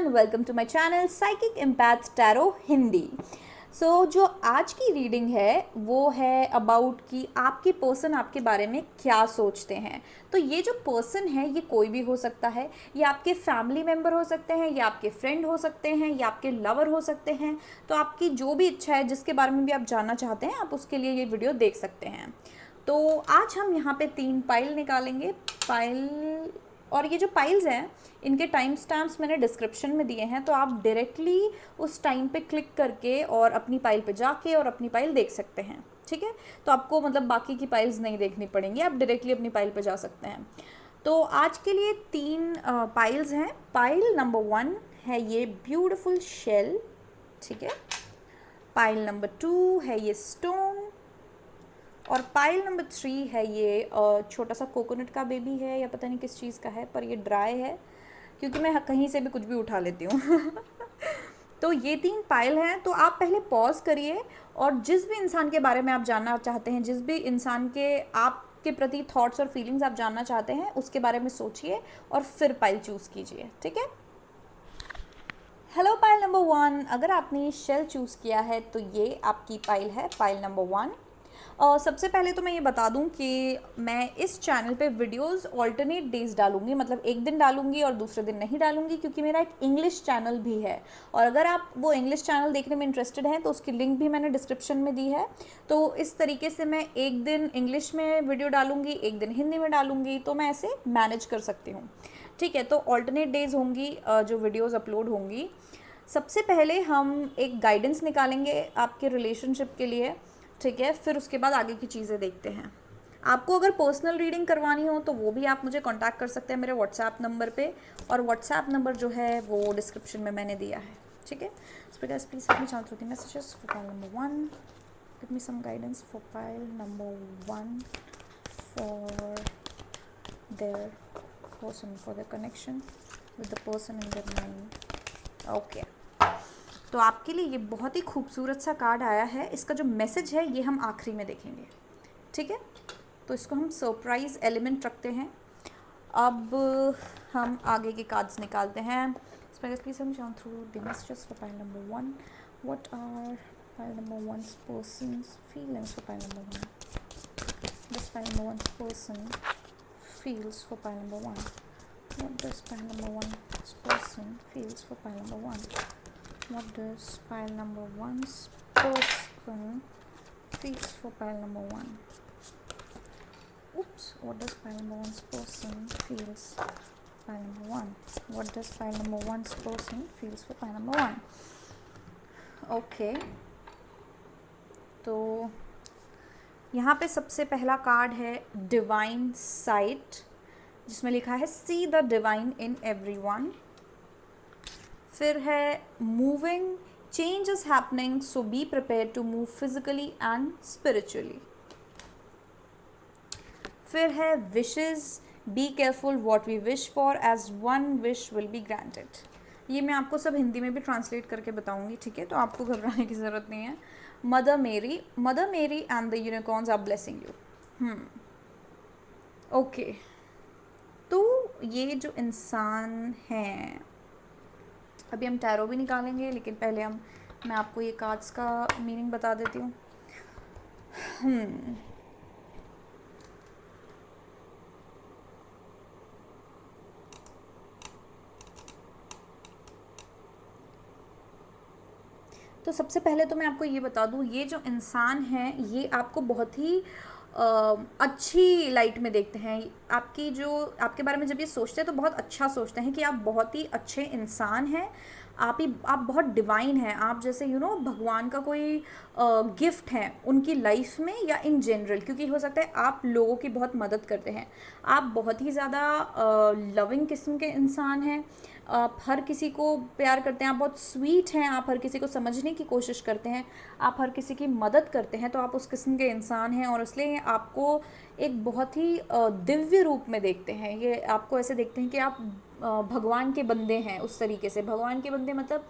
Everyone, welcome to my channel psychic impact tarot Hindi. जो आज की रीडिंग है वो है अबाउट कि आपके पर्सन आपके बारे में क्या सोचते हैं। तो ये जो पर्सन है ये कोई भी हो सकता है, ये आपके फैमिली मेम्बर हो सकते हैं, या आपके फ्रेंड हो सकते हैं, या आपके लवर हो सकते हैं। तो आपकी जो भी इच्छा है, जिसके बारे में भी आप जानना चाहते हैं, आप उसके लिए ये वीडियो देख सकते हैं। तो आज हम यहाँ पे 3 पाइल निकालेंगे। और ये जो पाइल्स हैं इनके टाइम स्टैम्प्स मैंने डिस्क्रिप्शन में दिए हैं, तो आप डायरेक्टली उस टाइम पे क्लिक करके और अपनी पाइल पे जाके और अपनी पाइल देख सकते हैं। ठीक है, तो आपको मतलब बाकी की पाइल्स नहीं देखनी पड़ेंगी, आप डायरेक्टली अपनी पाइल पे जा सकते हैं। तो आज के लिए 3 पाइल्स हैं। पाइल नंबर 1 है ये ब्यूटिफुल शेल, ठीक है। पाइल नंबर 2 है ये स्टोन, और पाइल नंबर 3 है ये छोटा सा कोकोनट का बेबी है, या पता नहीं किस चीज़ का है, पर ये ड्राई है क्योंकि मैं कहीं से भी कुछ भी उठा लेती हूँ। तो ये 3 पाइल हैं। तो आप पहले पॉज करिए और जिस भी इंसान के बारे में आप जानना चाहते हैं, जिस भी इंसान के आपके प्रति थॉट्स और फीलिंग्स आप जानना चाहते हैं, उसके बारे में सोचिए और फिर पाइल चूज़ कीजिए। ठीक है। हेलो पाइल नंबर 1, अगर आपने शेल चूज़ किया है तो ये आपकी पाइल है, पाइल नंबर 1। सबसे पहले तो मैं ये बता दूं कि मैं इस चैनल पे वीडियोस ऑल्टरनेट डेज डालूंगी, मतलब एक दिन डालूंगी और दूसरे दिन नहीं डालूंगी, क्योंकि मेरा एक इंग्लिश चैनल भी है। और अगर आप वो इंग्लिश चैनल देखने में इंटरेस्टेड हैं तो उसकी लिंक भी मैंने डिस्क्रिप्शन में दी है। तो इस तरीके से मैं एक दिन इंग्लिश में वीडियो डालूंगी, एक दिन हिंदी में डालूंगी, तो मैं ऐसे मैनेज कर सकती हूँ। ठीक है, तो ऑल्टरनेट डेज होंगी जो वीडियोज़ अपलोड होंगी। सबसे पहले हम एक गाइडेंस निकालेंगे आपके रिलेशनशिप के लिए, ठीक है। फिर उसके बाद आगे की चीज़ें देखते हैं। आपको अगर पर्सनल रीडिंग करवानी हो तो वो भी आप मुझे कांटेक्ट कर सकते हैं मेरे व्हाट्सएप नंबर पे, और व्हाट्सएप नंबर जो है वो डिस्क्रिप्शन में मैंने दिया है। ठीक है, please help me chat through the messages for pile number 1। Give me some guidance for pile number 1 for their person, for their connection with the person in their mind. Okay, तो आपके लिए ये बहुत ही खूबसूरत सा कार्ड आया है। इसका जो मैसेज है ये हम आखिरी में देखेंगे। ठीक है, तो इसको हम सरप्राइज एलिमेंट रखते हैं। अब हम आगे के कार्ड्स निकालते हैं। प्लीज हम जान through the messages for pile number 1। What are pile number 1's persons feelings for pile number 1? This pile number 1's person feels for pile number 1। What does pile number 1's person feels for pile number 1? What does pile number 1's person feels for pile number 1? Oops, what does pile number 1's person feels pile number 1? What does pile number 1's person feels for pile number 1? Okay, तो यहाँ पे सबसे पहला card है divine site, जिसमें लिखा है see the divine in everyone. फिर है moving, change is happening, so be prepare to move physically and spiritually. फिर है wishes, be careful what we wish for, as one wish will be granted. ये मैं आपको सब हिंदी में भी ट्रांसलेट करके बताऊंगी, ठीक है, तो आपको घबराने की ज़रूरत नहीं है। Mother Mary and the unicorns are blessing you. Okay, तो ये जो इंसान हैं, अभी हम टैरो भी निकालेंगे, लेकिन पहले मैं आपको ये कार्ड्स का मीनिंग बता देती हूँ। तो सबसे पहले तो मैं आपको ये बता दूँ, ये जो इंसान है ये आपको बहुत ही अच्छी लाइट में देखते हैं। आपके बारे में जब ये सोचते हैं तो बहुत अच्छा सोचते हैं कि आप बहुत ही अच्छे इंसान हैं, आप बहुत डिवाइन हैं, आप जैसे भगवान का कोई गिफ्ट है उनकी लाइफ में या इन जनरल, क्योंकि हो सकता है आप लोगों की बहुत मदद करते हैं। आप बहुत ही ज़्यादा लविंग किस्म के इंसान हैं, आप हर किसी को प्यार करते हैं, आप बहुत स्वीट हैं, आप हर किसी को समझने की कोशिश करते हैं, आप हर किसी की मदद करते हैं, तो आप उस किस्म के इंसान हैं। और इसलिए आपको एक बहुत ही दिव्य रूप में देखते हैं, ये आपको ऐसे देखते हैं कि आप भगवान के बंदे हैं। उस तरीके से भगवान के बंदे मतलब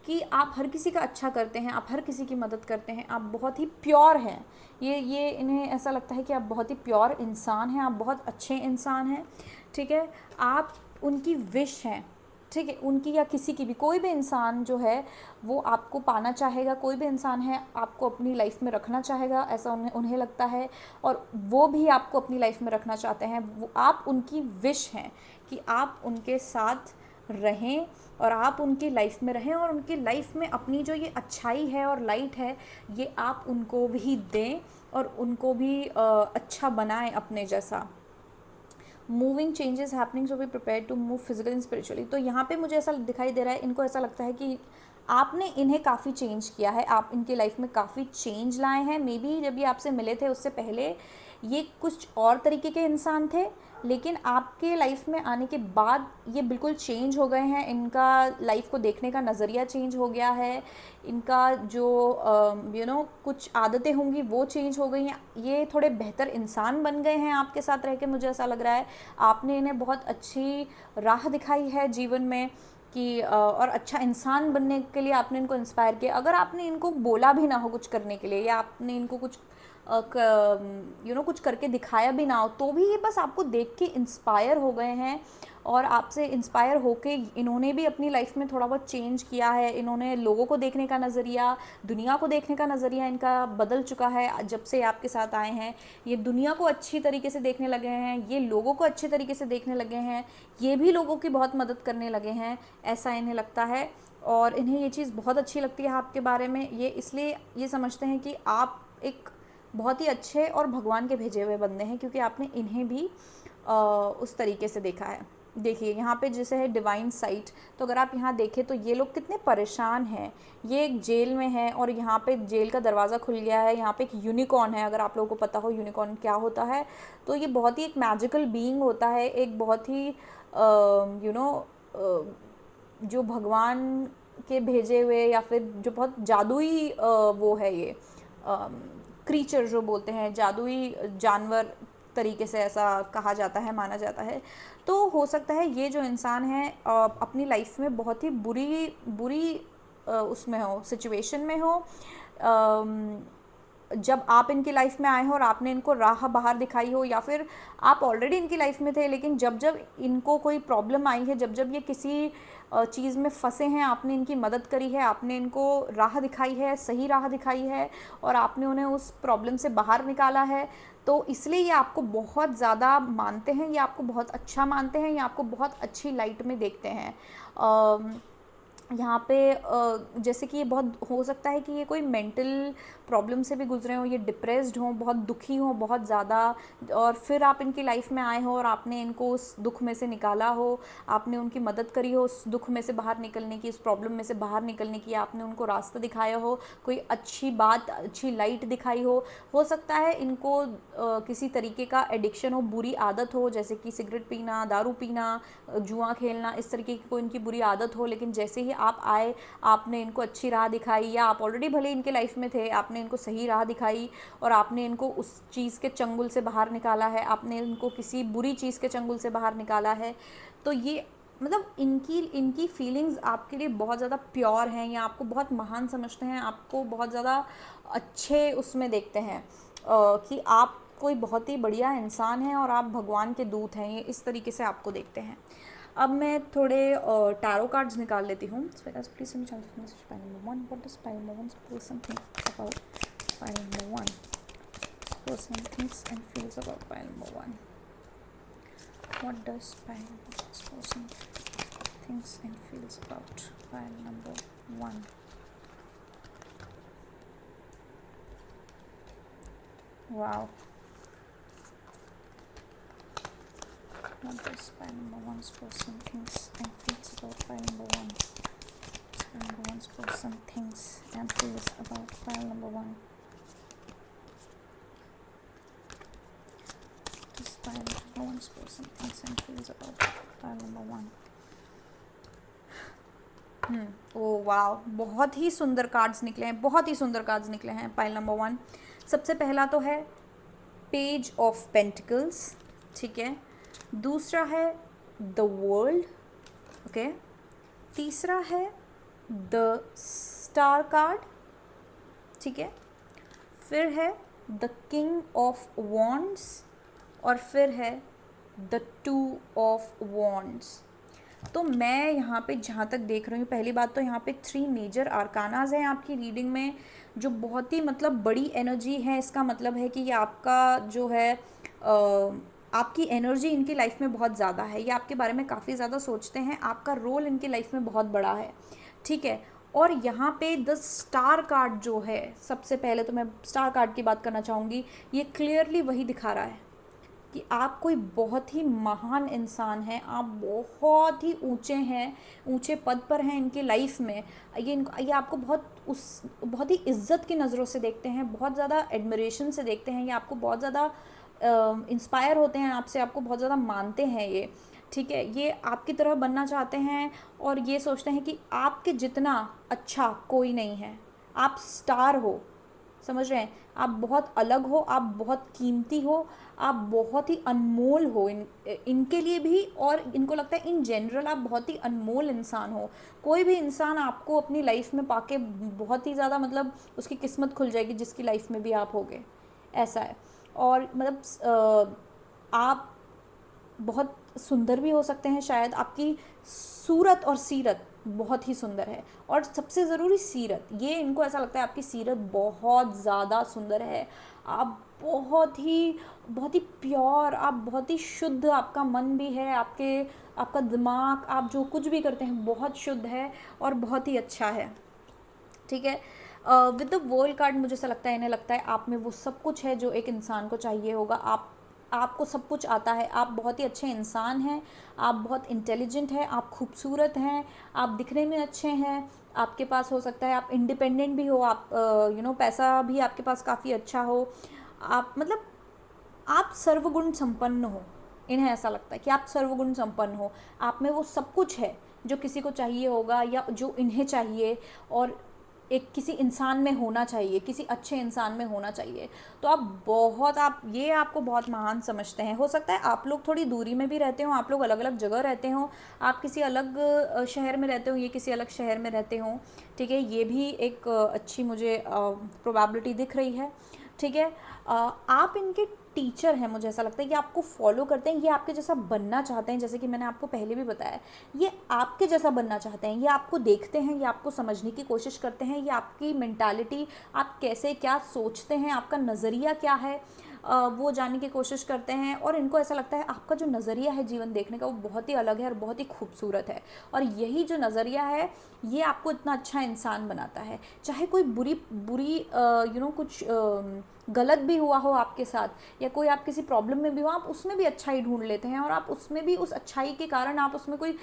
कि आप हर किसी का अच्छा करते हैं, आप हर किसी की मदद करते हैं, आप बहुत ही प्योर हैं। ये इन्हें ऐसा लगता है कि आप बहुत ही प्योर इंसान हैं, आप बहुत अच्छे इंसान हैं। ठीक है, आप उनकी विश हैं। ठीक है, उनकी या किसी की भी, कोई भी इंसान जो है वो आपको पाना चाहेगा, कोई भी इंसान है आपको अपनी लाइफ में रखना चाहेगा, ऐसा उन्हें लगता है, और वो भी आपको अपनी लाइफ में रखना चाहते हैं। वो आप उनकी विश हैं कि आप उनके साथ रहें और आप उनकी लाइफ में रहें, और उनकी लाइफ में अपनी जो ये अच्छाई है और लाइट है ये आप उनको भी दें और उनको भी अच्छा बनाएं अपने जैसा। Moving changes happening, so be prepare to move physically and spiritually. तो यहाँ पे मुझे ऐसा दिखाई दे रहा है, इनको ऐसा लगता है कि आपने इन्हें काफ़ी चेंज किया है, आप इनकी लाइफ में काफ़ी चेंज लाए हैं। मे बी जब ये आपसे मिले थे उससे पहले ये कुछ और तरीके के इंसान थे, लेकिन आपके लाइफ में आने के बाद ये बिल्कुल चेंज हो गए हैं। इनका लाइफ को देखने का नज़रिया चेंज हो गया है, इनका जो कुछ आदतें होंगी वो चेंज हो गई हैं। ये थोड़े बेहतर इंसान बन गए हैं आपके साथ रह के, मुझे ऐसा लग रहा है। आपने इन्हें बहुत अच्छी राह दिखाई है जीवन में कि और अच्छा इंसान बनने के लिए आपने इनको इंस्पायर किया। अगर आपने इनको बोला भी ना हो कुछ करने के लिए, या आपने इनको कुछ कुछ करके दिखाया भी ना हो, तो भी ये बस आपको देख के इंस्पायर हो गए हैं, और आपसे इंस्पायर होके इन्होंने भी अपनी लाइफ में थोड़ा बहुत चेंज किया है। इन्होंने लोगों को देखने का नज़रिया, दुनिया को देखने का नज़रिया इनका बदल चुका है जब से आपके साथ आए हैं। ये दुनिया को अच्छी तरीके से देखने लगे हैं, ये लोगों को अच्छे तरीके से देखने लगे हैं, ये भी लोगों की बहुत मदद करने लगे हैं, ऐसा इन्हें लगता है। और इन्हें ये चीज़ बहुत अच्छी लगती है आपके बारे में। ये इसलिए ये समझते हैं कि आप एक बहुत ही अच्छे और भगवान के भेजे हुए बंदे हैं, क्योंकि आपने इन्हें भी उस तरीके से देखा है। देखिए यहाँ पे जैसे है डिवाइन साइट, तो अगर आप यहाँ देखें तो ये लोग कितने परेशान हैं। ये एक जेल में है और यहाँ पे जेल का दरवाज़ा खुल गया है। यहाँ पे एक यूनिकॉर्न है, अगर आप लोगों को पता हो यूनिकॉर्न क्या होता है, तो ये बहुत ही एक मैजिकल बीइंग होता है, एक बहुत ही जो भगवान के भेजे हुए या फिर जो बहुत जादुई वो है, ये क्रीचर जो बोलते हैं, जादुई जानवर तरीके से ऐसा कहा जाता है, माना जाता है। तो हो सकता है ये जो इंसान है अपनी लाइफ में बहुत ही बुरी उसमें हो, सिचुएशन में हो, जब आप इनकी लाइफ में आए हो और आपने इनको राह बाहर दिखाई हो, या फिर आप ऑलरेडी इनकी लाइफ में थे, लेकिन जब जब इनको कोई प्रॉब्लम आई है, जब जब ये किसी चीज़ में फंसे हैं, आपने इनकी मदद करी है, आपने इनको राह दिखाई है, सही राह दिखाई है, और आपने उन्हें उस प्रॉब्लम से बाहर निकाला है। तो इसलिए ये आपको बहुत ज़्यादा मानते हैं, ये आपको बहुत अच्छा मानते हैं, ये आपको बहुत अच्छी लाइट में देखते हैं। यहाँ पे जैसे कि ये बहुत हो सकता है कि ये कोई मेंटल प्रॉब्लम से भी गुजरे हों, ये डिप्रेस्ड हों, बहुत दुखी हों बहुत ज़्यादा, और फिर आप इनकी लाइफ में आए हो और आपने इनको उस दुख में से निकाला हो, आपने उनकी मदद करी हो उस दुख में से बाहर निकलने की, उस प्रॉब्लम में से बाहर निकलने की, आपने उनको रास्ता दिखाया हो, कोई अच्छी बात, अच्छी लाइट दिखाई हो सकता है इनको किसी तरीके का एडिक्शन हो, बुरी आदत हो, जैसे कि सिगरेट पीना, दारू पीना, जुआ खेलना, इस तरीके की कोई इनकी बुरी आदत हो। लेकिन जैसे ही आप आए, आपने इनको अच्छी राह दिखाई, या आप ऑलरेडी भले इनके लाइफ में थे, आपने इनको सही राह दिखाई और आपने इनको उस चीज़ के चंगुल से बाहर निकाला है, आपने इनको किसी बुरी चीज़ के चंगुल से बाहर निकाला है, तो ये मतलब इनकी फीलिंग्स आपके लिए बहुत ज़्यादा प्योर हैं, या आपको बहुत महान समझते हैं, आपको बहुत ज़्यादा अच्छे उसमें देखते हैं कि आप कोई बहुत ही बढ़िया इंसान हैं और आप भगवान के दूत हैं, ये इस तरीके से आपको देखते हैं। अब मैं थोड़े टैरो कार्ड्स निकाल लेती हूँ। Please what does Pisces person thinks and feels about pile number 1? Wow. What does pile number 1's person thinks and feels about pile number 1? Pile number 1's person thinks and feels about pile number 1. This pile number 1's person thinks and feels about pile number 1. ओ वाह, बहुत ही सुंदर cards निकले हैं, बहुत ही सुंदर cards निकले हैं pile number 1। सबसे पहला तो है पेज ऑफ पेंटिकल्स, ठीक है। दूसरा है द वर्ल्ड, ओके। तीसरा है द स्टार कार्ड, ठीक है। फिर है द किंग ऑफ वॉन्ड्स, और फिर है द टू ऑफ वॉन्ड्स। तो मैं यहाँ पे जहाँ तक देख रही हूँ, पहली बात तो यहाँ पे 3 मेजर आर्कानाज हैं आपकी रीडिंग में, जो बहुत ही मतलब बड़ी एनर्जी है। इसका मतलब है कि ये आपका जो है आपकी एनर्जी इनकी लाइफ में बहुत ज़्यादा है, ये आपके बारे में काफ़ी ज़्यादा सोचते हैं, आपका रोल इनकी लाइफ में बहुत बड़ा है, ठीक है। और यहाँ पे द स्टार कार्ड जो है, सबसे पहले तो मैं स्टार कार्ड की बात करना चाहूँगी। ये क्लियरली वही दिखा रहा है कि आप कोई बहुत ही महान इंसान हैं, आप बहुत ही ऊंचे हैं, ऊंचे पद पर हैं इनकी लाइफ में। ये आपको बहुत ही इज्जत की नज़रों से देखते हैं, बहुत ज़्यादा एडमिरेशन से देखते हैं, ये आपको बहुत ज़्यादा इंस्पायर होते हैं आपसे, आपको बहुत ज़्यादा मानते हैं ये, ठीक है। ये आपकी तरह बनना चाहते हैं और ये सोचते हैं कि आपके जितना अच्छा कोई नहीं है, आप स्टार हो, समझ रहे हैं, आप बहुत अलग हो, आप बहुत कीमती हो, आप बहुत ही अनमोल हो इनके लिए भी, और इनको लगता है इन जनरल आप बहुत ही अनमोल इंसान हो। कोई भी इंसान आपको अपनी लाइफ में पाके बहुत ही ज़्यादा मतलब उसकी किस्मत खुल जाएगी जिसकी लाइफ में भी आप होगे, ऐसा है। और मतलब आप बहुत सुंदर भी हो सकते हैं, शायद आपकी सूरत और सीरत बहुत ही सुंदर है, और सबसे ज़रूरी सीरत, ये इनको ऐसा लगता है आपकी सीरत बहुत ज़्यादा सुंदर है। आप बहुत ही प्योर, आप बहुत ही शुद्ध, आपका मन भी है, आपका दिमाग, आप जो कुछ भी करते हैं बहुत शुद्ध है और बहुत ही अच्छा है, ठीक है। विद द वर्ल्ड कार्ड मुझे ऐसा लगता है, इन्हें लगता है आप में वो सब कुछ है जो एक इंसान को चाहिए होगा। आपको सब कुछ आता है, आप बहुत ही अच्छे इंसान हैं, आप बहुत इंटेलिजेंट हैं, आप खूबसूरत हैं, आप दिखने में अच्छे हैं, आपके पास हो सकता है आप इंडिपेंडेंट भी हो, आप पैसा भी आपके पास काफ़ी अच्छा हो, आप मतलब आप सर्वगुण संपन्न हो। इन्हें ऐसा लगता है कि आप सर्वगुण संपन्न हो, आप में वो सब कुछ है जो किसी को चाहिए होगा या जो इन्हें चाहिए और एक किसी इंसान में होना चाहिए, किसी अच्छे इंसान में होना चाहिए। तो आप ये आपको बहुत महान समझते हैं। हो सकता है आप लोग थोड़ी दूरी में भी रहते हो, आप लोग अलग अलग जगह रहते हो, आप किसी अलग शहर में रहते हो, ये किसी अलग शहर में रहते हो, ठीक है। ये भी एक अच्छी मुझे प्रोबेबिलिटी दिख रही है, ठीक है। आप इनके टीचर हैं, मुझे ऐसा लगता है, ये आपको फॉलो करते हैं, ये आपके जैसा बनना चाहते हैं, जैसे कि मैंने आपको पहले भी बताया, ये आपके जैसा बनना चाहते हैं, ये आपको देखते हैं, ये आपको समझने की कोशिश करते हैं, ये आपकी मेंटालिटी, आप कैसे क्या सोचते हैं, आपका नज़रिया क्या है, वो जानने की कोशिश करते हैं। और इनको ऐसा लगता है आपका जो नज़रिया है जीवन देखने का वो बहुत ही अलग है और बहुत ही खूबसूरत है, और यही जो नज़रिया है ये आपको इतना अच्छा इंसान बनाता है। चाहे कोई बुरी बुरी कुछ गलत भी हुआ हो आपके साथ, या कोई आप किसी प्रॉब्लम में भी हो, आप उसमें भी अच्छाई ढूंढ लेते हैं, और आप उसमें भी उस अच्छाई के कारण आप उसमें कोई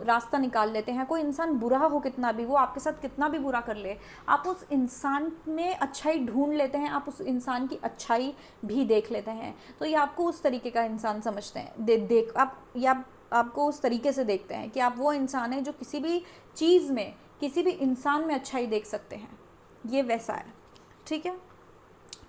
रास्ता निकाल लेते हैं। कोई इंसान बुरा हो कितना भी, वो आपके साथ कितना भी बुरा कर ले, आप उस इंसान में अच्छाई ढूंढ लेते हैं, आप उस इंसान की अच्छाई भी देख लेते हैं। तो ये आपको उस तरीके का इंसान समझते हैं, आपको उस तरीके से देखते हैं कि आप वो इंसान हैं जो किसी भी चीज़ में, किसी भी इंसान में अच्छाई देख सकते हैं, ये वैसा है, ठीक है।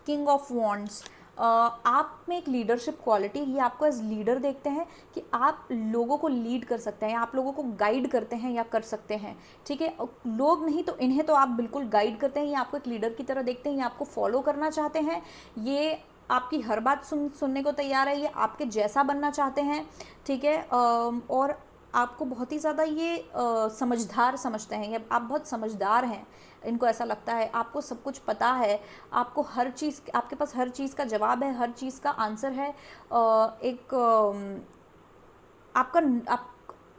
किंग ऑफ वॉन्ड्स, आप में एक लीडरशिप क्वालिटी, ये आपको एज लीडर देखते हैं कि आप लोगों को लीड कर सकते हैं, आप लोगों को गाइड करते हैं या कर सकते हैं, ठीक है। लोग नहीं तो इन्हें तो आप बिल्कुल गाइड करते हैं, ये आपको एक लीडर की तरह देखते हैं, ये आपको फॉलो करना चाहते हैं, ये आपकी हर बात सुनने को तैयार है, ये आपके जैसा बनना चाहते हैं, ठीक है। और आपको बहुत ही ज़्यादा ये समझदार समझते हैं, ये आप बहुत समझदार हैं, इनको ऐसा लगता है आपको सब कुछ पता है, आपको हर चीज़, आपके पास हर चीज़ का जवाब है, हर चीज़ का आंसर है। एक आपका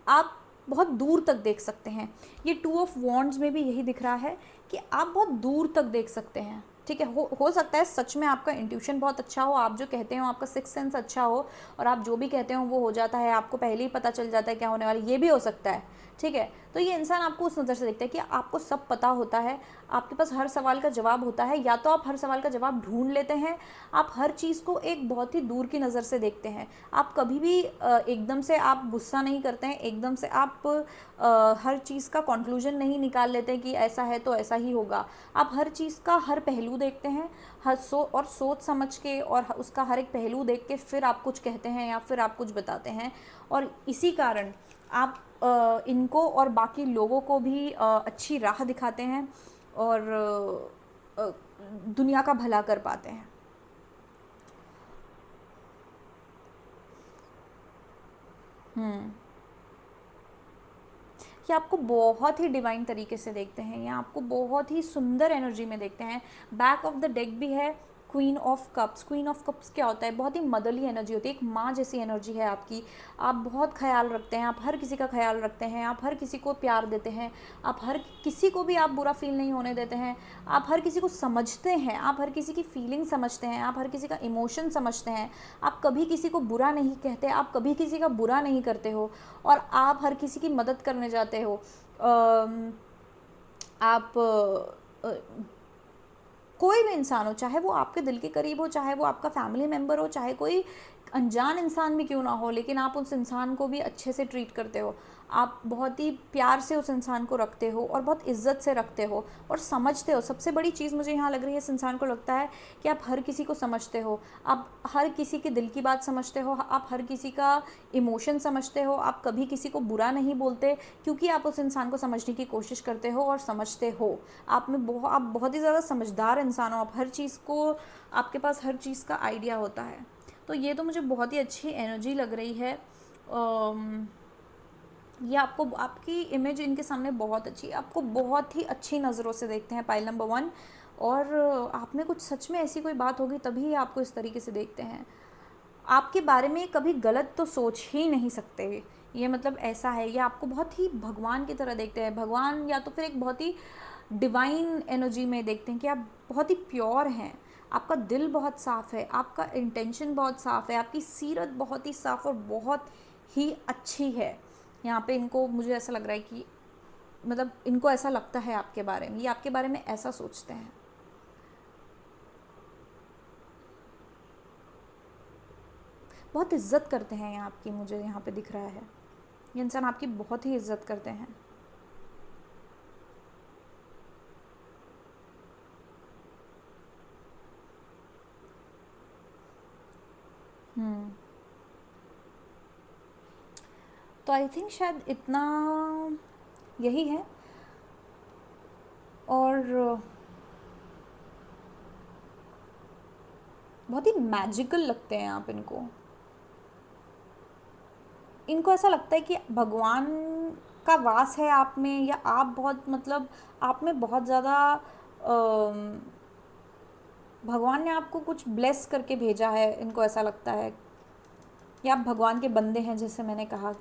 आप बहुत दूर तक देख सकते हैं, ये 2 ऑफ वॉन्ड्स में भी यही दिख रहा है कि आप बहुत दूर तक देख सकते हैं, ठीक है। हो सकता है सच में आपका इंट्यूशन बहुत अच्छा हो, आप जो कहते हो आपका सिक्स सेंस अच्छा हो, और आप जो भी कहते हो वो हो जाता है, आपको पहले ही पता चल जाता है क्या होने वाला, ये भी हो सकता है, ठीक है। तो ये इंसान आपको उस नज़र से देखता है कि आपको सब पता होता है, आपके पास हर सवाल का जवाब होता है, या तो आप हर सवाल का जवाब ढूंढ लेते हैं, आप हर चीज़ को एक बहुत ही दूर की नज़र से देखते हैं, आप कभी भी एकदम से आप गुस्सा नहीं करते हैं, एकदम से आप हर चीज़ का कंक्लूजन नहीं निकाल लेते कि ऐसा है तो ऐसा ही होगा, आप हर चीज़ का हर पहलू देखते हैं, और सोच समझ के और उसका हर एक पहलू देख के फिर आप कुछ कहते हैं या फिर आप कुछ बताते हैं, और इसी कारण आप इनको और बाकी लोगों को भी अच्छी राह दिखाते हैं और दुनिया का भला कर पाते हैं। कि आपको बहुत ही डिवाइन तरीके से देखते हैं या आपको बहुत ही सुंदर एनर्जी में देखते हैं। बैक ऑफ द डेक भी है queen of cups. Queen of cups क्या होता है? बहुत ही मदरली एनर्जी होती है, एक माँ जैसी एनर्जी है आपकी। आप बहुत ख्याल रखते हैं, आप हर किसी का ख्याल रखते हैं, आप हर किसी को प्यार देते हैं, आप हर किसी को भी आप बुरा फील नहीं होने देते हैं, आप हर किसी को समझते हैं, आप हर किसी की फीलिंग समझते हैं, आप हर किसी का इमोशन समझते हैं, आप कभी किसी को बुरा नहीं कहते, आप कभी किसी का बुरा नहीं करते हो और आप हर किसी की मदद करने जाते हो। आप कोई भी इंसान हो, चाहे वो आपके दिल के करीब हो, चाहे वो आपका फैमिली मेम्बर हो, चाहे कोई अनजान इंसान भी क्यों ना हो, लेकिन आप उस इंसान को भी अच्छे से ट्रीट करते हो। आप बहुत ही प्यार से उस इंसान को रखते हो और बहुत इज्जत से रखते हो और समझते हो। सबसे बड़ी चीज़ मुझे यहाँ लग रही है, इस इंसान को लगता है कि आप हर किसी को समझते हो, आप हर किसी के दिल की बात समझते हो, आप हर किसी का इमोशन समझते हो, आप कभी किसी को बुरा नहीं बोलते, क्योंकि आप उस इंसान को समझने की कोशिश करते हो और समझते हो। आप बहुत ही ज़्यादा समझदार इंसान हो, आप हर चीज़ को, आपके पास हर चीज़ का आइडिया होता है। तो ये तो मुझे बहुत ही अच्छी एनर्जी लग रही है। ये आपको, आपकी इमेज इनके सामने बहुत अच्छी है, आपको बहुत ही अच्छी नज़रों से देखते हैं पाइल नंबर 1। और आप में कुछ सच में ऐसी कोई बात होगी तभी ये आपको इस तरीके से देखते हैं। आपके बारे में कभी गलत तो सोच ही नहीं सकते ये, मतलब ऐसा है। ये आपको बहुत ही भगवान की तरह देखते हैं, भगवान या तो फिर एक बहुत ही डिवाइन एनर्जी में देखते हैं कि आप बहुत ही प्योर हैं, आपका दिल बहुत साफ़ है, आपका इंटेंशन बहुत साफ़ है, आपकी सीरत बहुत ही साफ़ और बहुत ही अच्छी है। यहाँ पे इनको, मुझे ऐसा लग रहा है कि मतलब इनको ऐसा लगता है आपके बारे में, ये आपके बारे में ऐसा सोचते हैं। बहुत इज्जत करते हैं ये आपकी, मुझे यहाँ पे दिख रहा है ये इंसान आपकी बहुत ही इज्जत करते हैं। तो आई थिंक शायद इतना यही है। और बहुत ही मैजिकल लगते हैं आप इनको। इनको ऐसा लगता है कि भगवान का वास है आप में, या आप बहुत, मतलब आप में बहुत ज़्यादा भगवान ने आपको कुछ ब्लेस करके भेजा है। इनको ऐसा लगता है कि आप भगवान के बंदे हैं, जैसे मैंने कहा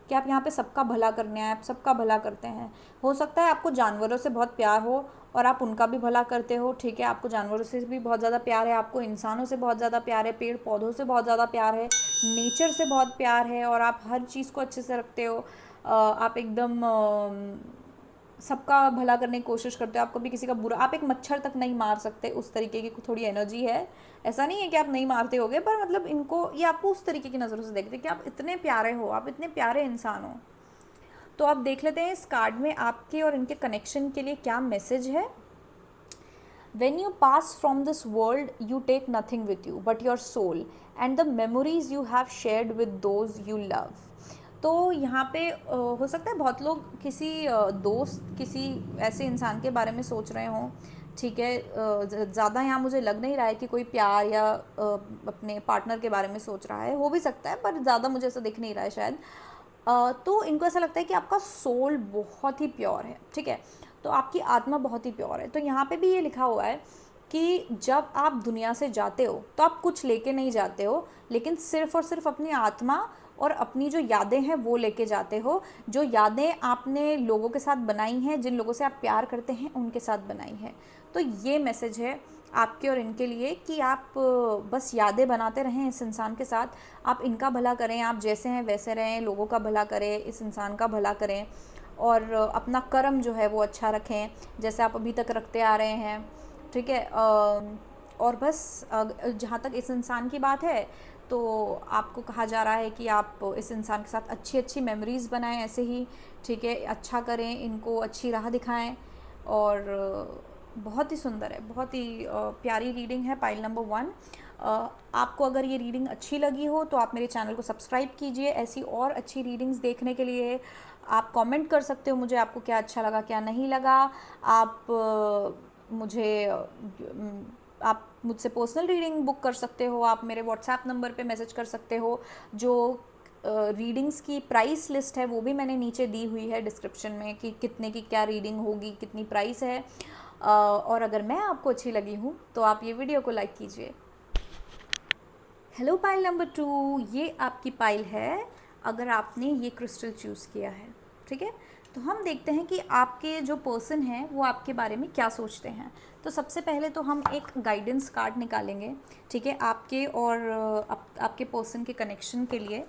कि आप यहाँ पे सबका भला करने आए, आप सबका भला करते हैं। हो सकता है आपको जानवरों से बहुत प्यार हो और आप उनका भी भला करते हो, ठीक है, आपको जानवरों से भी बहुत ज़्यादा प्यार है, आपको इंसानों से बहुत ज़्यादा प्यार है, पेड़ पौधों से बहुत ज़्यादा प्यार है, नेचर से बहुत प्यार है, और आप हर चीज़ को अच्छे से रखते हो। आप एकदम सबका भला करने की कोशिश करते हो, आप कभी किसी का बुरा, आप एक मच्छर तक नहीं मार सकते, उस तरीके की थोड़ी एनर्जी है। ऐसा नहीं है कि आप नहीं मारते होगे, पर मतलब इनको, ये आपको उस तरीके की नज़रों से देखते हैं कि आप इतने प्यारे हो, आप इतने प्यारे इंसान हो। तो आप देख लेते हैं इस कार्ड में आपके और इनके कनेक्शन के लिए क्या मैसेज है। When you pass from this world, you take nothing with you but your soul and the memories you have shared with those you love. तो यहाँ पे हो सकता है बहुत लोग किसी दोस्त, किसी ऐसे इंसान के बारे में सोच रहे हों, ठीक है। ज़्यादा यहाँ मुझे लग नहीं रहा है कि कोई प्यार या अपने पार्टनर के बारे में सोच रहा है, हो भी सकता है, पर ज़्यादा मुझे ऐसा दिख नहीं रहा है शायद। तो इनको ऐसा लगता है कि आपका सोल बहुत ही प्योर है, ठीक है, तो आपकी आत्मा बहुत ही प्योर है। तो यहाँ पे भी ये लिखा हुआ है कि जब आप दुनिया से जाते हो तो आप कुछ लेके नहीं जाते हो, लेकिन सिर्फ़ और सिर्फ अपनी आत्मा और अपनी जो यादें हैं वो लेके जाते हो, जो यादें आपने लोगों के साथ बनाई हैं, जिन लोगों से आप प्यार करते हैं उनके साथ बनाई हैं। तो ये मैसेज है आपके और इनके लिए कि आप बस यादें बनाते रहें इस इंसान के साथ, आप इनका भला करें, आप जैसे हैं वैसे रहें, लोगों का भला करें, इस इंसान का भला करें, और अपना कर्म जो है वो अच्छा रखें जैसे आप अभी तक रखते आ रहे हैं, ठीक है। और बस जहाँ तक इस इंसान की बात है, तो आपको कहा जा रहा है कि आप इस इंसान के साथ अच्छी अच्छी मेमोरीज़ बनाएं ऐसे ही, ठीक है, अच्छा करें, इनको अच्छी राह दिखाएं। और बहुत ही सुंदर है, बहुत ही प्यारी रीडिंग है पाइल नंबर 1। आपको अगर ये रीडिंग अच्छी लगी हो तो आप मेरे चैनल को सब्सक्राइब कीजिए। ऐसी और अच्छी रीडिंग्स देखने के लिए आप कमेंट कर सकते हो मुझे, आपको क्या अच्छा लगा क्या नहीं लगा। आप आप मुझसे पर्सनल रीडिंग बुक कर सकते हो, आप मेरे व्हाट्सएप नंबर पे मैसेज कर सकते हो, जो रीडिंग्स की प्राइस लिस्ट है वो भी मैंने नीचे दी हुई है डिस्क्रिप्शन में कि कितने की क्या रीडिंग होगी, कितनी प्राइस है। और अगर मैं आपको अच्छी लगी हूँ तो आप ये वीडियो को लाइक कीजिए। हेलो पाइल नंबर 2, ये आपकी पाइल है अगर आपने ये क्रिस्टल चूज़ किया है। ठीक है, तो हम देखते हैं कि आपके जो पर्सन हैं वो आपके बारे में क्या सोचते हैं। तो सबसे पहले तो हम एक गाइडेंस कार्ड निकालेंगे, ठीक है, आपके और आपके पर्सन के कनेक्शन के लिए।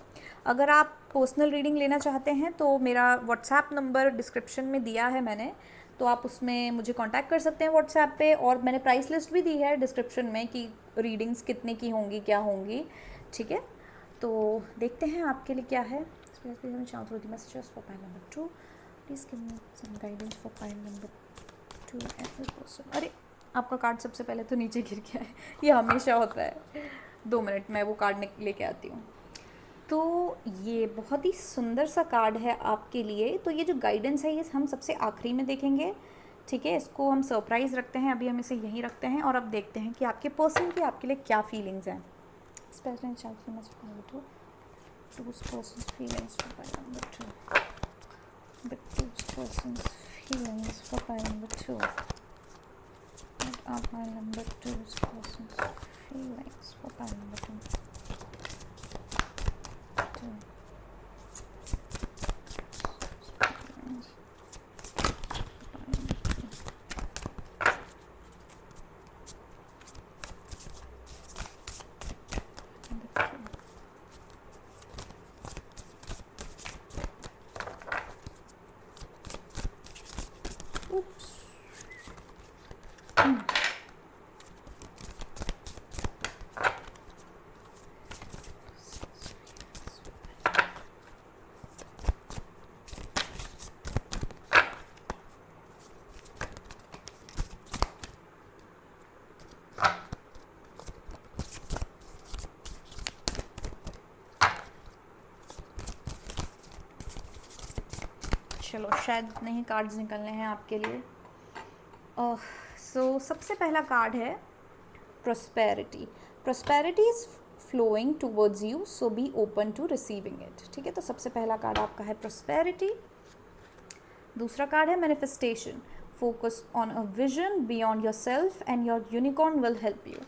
अगर आप पर्सनल रीडिंग लेना चाहते हैं तो मेरा व्हाट्सएप नंबर डिस्क्रिप्शन में दिया है मैंने, तो आप उसमें मुझे कांटेक्ट कर सकते हैं व्हाट्सएप पे। और मैंने प्राइस लिस्ट भी दी है डिस्क्रिप्शन में कि रीडिंग्स कितने की होंगी, क्या होंगी। ठीक है, तो देखते हैं आपके लिए क्या है। Messages for pile number 2, please give me some guidance for pile number 2 and person. अरे आपका कार्ड सबसे पहले तो नीचे गिर गया है, ये हमेशा होता है। 2 मिनट मैं वो कार्ड लेके आती हूँ। तो ये बहुत ही सुंदर सा कार्ड है आपके लिए। तो ये जो गाइडेंस है ये हम सबसे आखिरी में देखेंगे, ठीक है, इसको हम सरप्राइज़ रखते हैं, अभी हम इसे यहीं रखते हैं और अब देखते हैं कि आपके पर्सन की आपके लिए क्या फीलिंग्स हैं। Oops. चलो शायद नहीं कार्ड्स निकलने हैं आपके लिए। सो सबसे पहला कार्ड है prosperity. Prosperity is flowing towards you, so be open to receiving it. ठीक है, तो सबसे पहला कार्ड आपका है प्रोस्पेरिटी। दूसरा कार्ड है manifestation. Focus on a vision beyond your self and your unicorn will help you.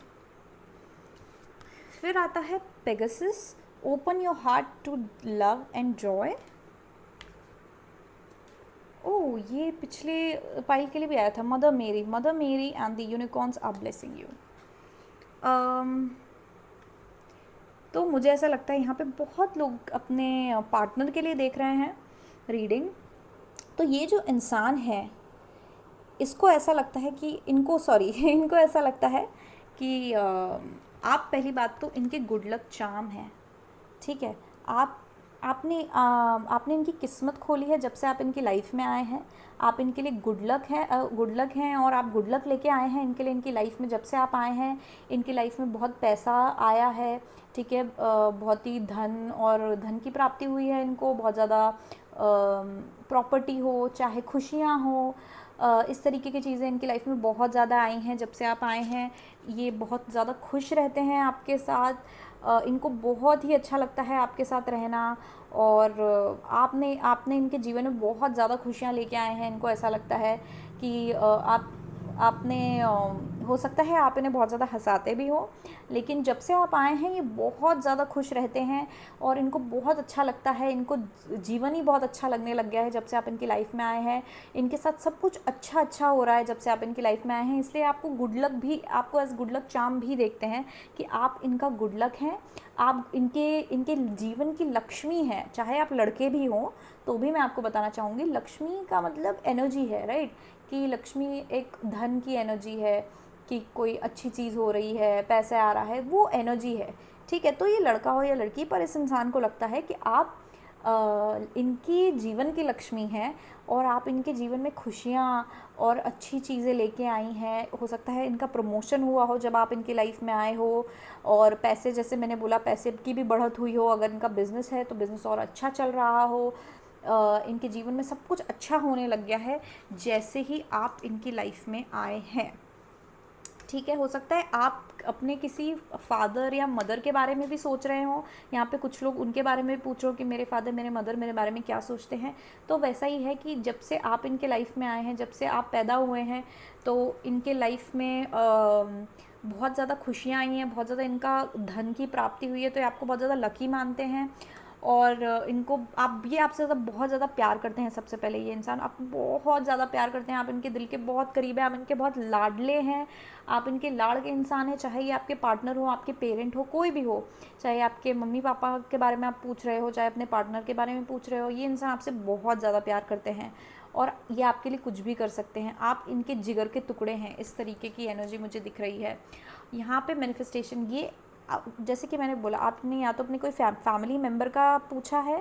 फिर आता है Pegasus. Open your heart to love and joy. Oh, ये पिछले पाइल के लिए भी आया था। Mother Mary and the unicorns are blessing you. तो मुझे ऐसा लगता है यहाँ पे बहुत लोग अपने पार्टनर के लिए देख रहे हैं रीडिंग। तो ये जो इंसान है इसको ऐसा लगता है कि इनको ऐसा लगता है कि आप पहली बात तो इनके गुड लक चार्म हैं। ठीक है, आपने इनकी किस्मत खोली है जब से आप इनकी लाइफ में आए हैं। आप इनके लिए गुड लक हैं और आप गुड लक लेके आए हैं इनके लिए इनकी लाइफ में। जब से आप आए हैं इनकी लाइफ में बहुत पैसा आया है, ठीक है, बहुत ही धन और धन की प्राप्ति हुई है इनको। बहुत ज़्यादा प्रॉपर्टी हो, चाहे खुशियाँ हो, इस तरीके की चीज़ें इनकी लाइफ में बहुत ज़्यादा आई हैं जब से आप आए हैं। ये बहुत ज़्यादा खुश रहते हैं आपके साथ। इनको बहुत ही अच्छा लगता है आपके साथ रहना। और आपने इनके जीवन में बहुत ज़्यादा खुशियाँ लेके आए हैं। इनको ऐसा लगता है कि आपने हो सकता है आप इन्हें बहुत ज़्यादा हंसाते भी हो, लेकिन जब से आप आए हैं ये बहुत ज़्यादा खुश रहते हैं और इनको बहुत अच्छा लगता है। इनको जीवन ही बहुत अच्छा लगने लग गया है जब से आप इनकी लाइफ में आए हैं। इनके साथ सब कुछ अच्छा हो रहा है जब से आप इनकी लाइफ में आए हैं। इसलिए आपको एज गुड लक चार्म भी देखते हैं कि आप इनका गुड लक हैं। आप इनके जीवन की लक्ष्मी हैं। चाहे आप लड़के भी हों तो भी मैं आपको बताना चाहूँगी, लक्ष्मी का मतलब एनर्जी है, राइट, कि लक्ष्मी एक धन की एनर्जी है कि कोई अच्छी चीज़ हो रही है, पैसे आ रहा है, वो एनर्जी है। ठीक है, तो ये लड़का हो या लड़की, पर इस इंसान को लगता है कि आप इनकी जीवन की लक्ष्मी हैं और आप इनके जीवन में खुशियाँ और अच्छी चीज़ें लेके आई हैं। हो सकता है इनका प्रमोशन हुआ हो जब आप इनकी लाइफ में आए हो, और पैसे, जैसे मैंने बोला, पैसे की भी बढ़त हुई हो। अगर इनका बिज़नेस है तो बिज़नेस और अच्छा चल रहा हो। इनके जीवन में सब कुछ अच्छा होने लग गया है जैसे ही आप इनकी लाइफ में आए हैं। ठीक है। हो सकता है आप अपने किसी फादर या मदर के बारे में भी सोच रहे हो, यहाँ पे कुछ लोग उनके बारे में भी पूछ रहे हो कि मेरे फादर मेरे मदर मेरे बारे में क्या सोचते हैं। तो वैसा ही है कि जब से आप इनके लाइफ में आए हैं, जब से आप पैदा हुए हैं, तो इनके लाइफ में बहुत ज़्यादा खुशियाँ आई हैं, बहुत ज़्यादा इनका धन की प्राप्ति हुई है, तो ये आपको बहुत ज़्यादा लकी मानते हैं। और इनको आप ये आपसे ज़्यादा बहुत ज़्यादा प्यार करते हैं। सबसे पहले ये इंसान आपको बहुत ज़्यादा प्यार करते हैं, आप इनके दिल के बहुत करीब हैं, आप इनके बहुत लाडले हैं, आप इनके लाड़ के इंसान हैं। चाहे ये आपके पार्टनर हो, आपके पेरेंट हो, कोई भी हो, चाहे आपके मम्मी पापा के बारे में आप पूछ रहे हो, चाहे अपने पार्टनर के बारे में पूछ रहे हो, ये इंसान आपसे बहुत ज़्यादा प्यार करते हैं और ये आपके लिए कुछ भी कर सकते हैं। आप इनके जिगर के टुकड़े हैं, इस तरीके की एनर्जी मुझे दिख रही है यहाँ पे। मैनिफेस्टेशन ये जैसे कि मैंने बोला, आपने या तो अपने कोई फैमिली मेम्बर का पूछा है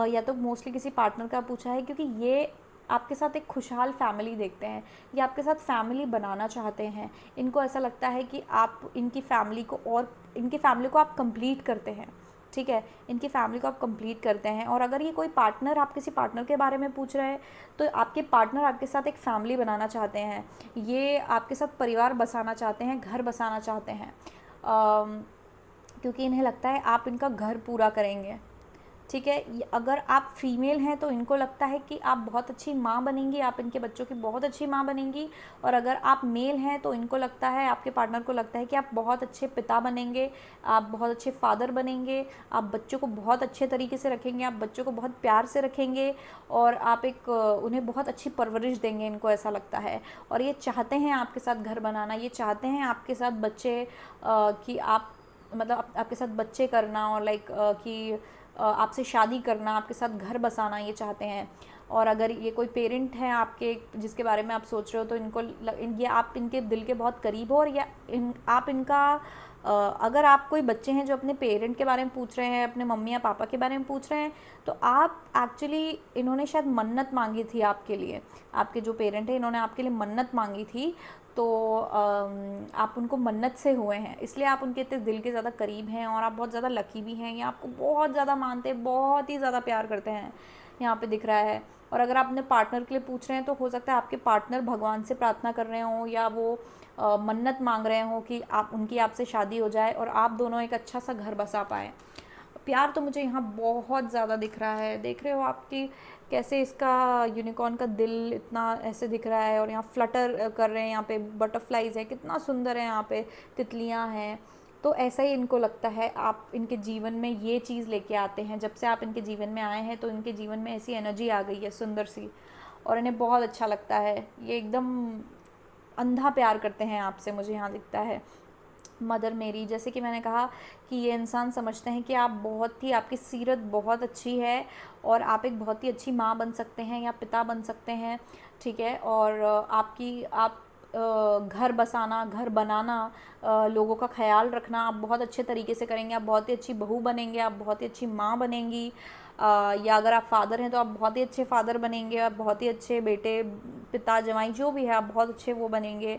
या तो मोस्टली किसी पार्टनर का पूछा है, क्योंकि ये आपके साथ एक खुशहाल फैमिली देखते हैं, ये आपके साथ फैमिली बनाना चाहते हैं। इनको ऐसा लगता है कि आप इनकी फैमिली को और इनकी फैमिली को आप कंप्लीट करते हैं, ठीक है, इनकी फैमिली को आप कंप्लीट करते हैं। और अगर ये कोई पार्टनर, आप किसी पार्टनर के बारे में पूछ रहे हैं, तो आपके पार्टनर आपके साथ एक फैमिली बनाना चाहते हैं, ये आपके साथ परिवार बसाना चाहते हैं, घर बसाना चाहते हैं, क्योंकि इन्हें लगता है आप इनका घर पूरा करेंगे, ठीक है। अगर आप फीमेल हैं तो इनको लगता है कि आप बहुत अच्छी माँ बनेंगी, आप इनके बच्चों की बहुत अच्छी माँ बनेंगी। और अगर आप मेल हैं तो इनको लगता है, आपके पार्टनर को लगता है कि आप बहुत अच्छे पिता बनेंगे, आप बहुत अच्छे फादर बनेंगे, आप बच्चों को बहुत अच्छे तरीके से रखेंगे, आप बच्चों को बहुत प्यार से रखेंगे और आप एक उन्हें बहुत अच्छी परवरिश देंगे, इनको ऐसा लगता है। और ये चाहते हैं आपके साथ घर बनाना, ये चाहते हैं आपके साथ बच्चे कि आप मतलब आपके साथ बच्चे करना और लाइक कि आपसे शादी करना, आपके साथ घर बसाना, ये चाहते हैं। और अगर ये कोई पेरेंट है आपके जिसके बारे में आप सोच रहे हो, तो ये आप इनके दिल के बहुत करीब हो। और या आप इनका अगर आप कोई बच्चे हैं जो अपने पेरेंट के बारे में पूछ रहे हैं, अपने मम्मी या पापा के बारे में पूछ रहे हैं, तो आप एक्चुअली इन्होंने शायद मन्नत मांगी थी आपके लिए, आपके जो पेरेंट है इन्होंने आपके लिए मन्नत मांगी थी, तो आप उनको मन्नत से हुए हैं, इसलिए आप उनके इतने दिल के ज़्यादा करीब हैं और आप बहुत ज़्यादा लकी भी हैं। ये आपको बहुत ज़्यादा मानते हैं, बहुत ही ज़्यादा प्यार करते हैं, यहाँ पे दिख रहा है। और अगर आप अपने पार्टनर के लिए पूछ रहे हैं, तो हो सकता है आपके पार्टनर भगवान से प्रार्थना कर रहे हों या वो मन्नत मांग रहे हों कि आप उनकी आपसे शादी हो जाए और आप दोनों एक अच्छा सा घर बसा पाएँ। प्यार तो मुझे यहाँ बहुत ज़्यादा दिख रहा है। देख रहे हो आपकी कैसे इसका यूनिकॉर्न का दिल इतना ऐसे दिख रहा है और यहाँ फ्लटर कर रहे हैं, यहाँ पे बटरफ्लाइज है, कितना सुंदर है, यहाँ पे तितलियाँ हैं। तो ऐसा ही इनको लगता है आप इनके जीवन में ये चीज़ लेके आते हैं। जब से आप इनके जीवन में आए हैं तो इनके जीवन में ऐसी एनर्जी आ गई है सुंदर सी, और इन्हें बहुत अच्छा लगता है। ये एकदम अंधा प्यार करते हैं आपसे, मुझे यहाँ दिखता है। मदर मेरी, जैसे कि मैंने कहा कि ये इंसान समझते हैं कि आप बहुत ही, आपकी सीरत बहुत अच्छी है और आप एक बहुत ही अच्छी माँ बन सकते हैं या पिता बन सकते हैं, ठीक है। और आप घर बसाना, घर बनाना, लोगों का ख्याल रखना आप बहुत अच्छे तरीके से करेंगे, आप बहुत ही अच्छी बहू बनेंगे, आप बहुत ही अच्छी माँ बनेंगी। या अगर आप फादर हैं तो आप बहुत ही अच्छे फादर बनेंगे, आप बहुत ही अच्छे बेटे, पिता, जवाई जो भी है, आप बहुत अच्छे वो बनेंगे।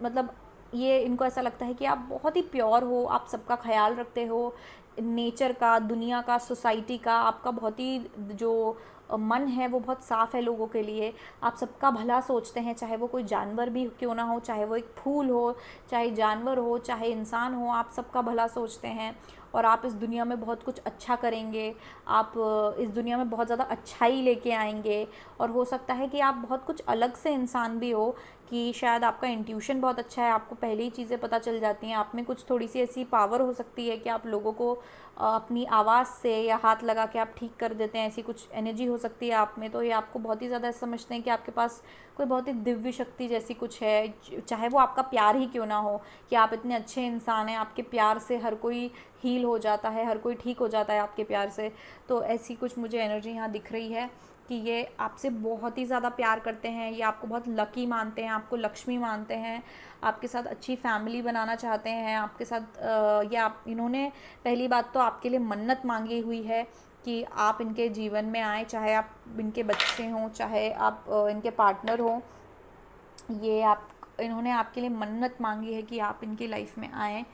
मतलब ये इनको ऐसा लगता है कि आप बहुत ही प्योर हो, आप सबका ख्याल रखते हो, नेचर का, दुनिया का, सोसाइटी का, आपका बहुत ही जो मन है वो बहुत साफ़ है लोगों के लिए। आप सबका भला सोचते हैं, चाहे वो कोई जानवर भी क्यों ना हो, चाहे वो एक फूल हो, चाहे जानवर हो, चाहे इंसान हो, आप सबका भला सोचते हैं और आप इस दुनिया में बहुत कुछ अच्छा करेंगे। आप इस दुनिया में बहुत ज़्यादा अच्छाई लेके आएंगे। और हो सकता है कि आप बहुत कुछ अलग से इंसान भी हो, कि शायद आपका इंट्यूशन बहुत अच्छा है, आपको पहले ही चीज़ें पता चल जाती हैं, आप में कुछ थोड़ी सी ऐसी पावर हो सकती है कि आप लोगों को अपनी आवाज़ से या हाथ लगा के आप ठीक कर देते हैं, ऐसी कुछ एनर्जी हो सकती है आप में। तो ये आपको बहुत ही ज़्यादा समझते हैं कि आपके पास कोई बहुत ही दिव्य शक्ति जैसी कुछ है, चाहे वो आपका प्यार ही क्यों ना हो, कि आप इतने अच्छे इंसान हैं, आपके प्यार से हर कोई हील हो जाता है, हर कोई ठीक हो जाता है आपके प्यार से। तो ऐसी कुछ मुझे एनर्जी यहाँ दिख रही है कि ये आपसे बहुत ही ज़्यादा प्यार करते हैं, ये आपको बहुत लकी मानते हैं, आपको लक्ष्मी मानते हैं, आपके साथ अच्छी फैमिली बनाना चाहते हैं, आपके साथ इन्होंने पहली बात तो आपके लिए मन्नत मांगी हुई है कि आप इनके जीवन में आए, चाहे आप इनके बच्चे हों, चाहे आप इनके पार्टनर हों। इन्होंने आपके लिए मन्नत मांगी है कि आप इनकी लाइफ में आएँ।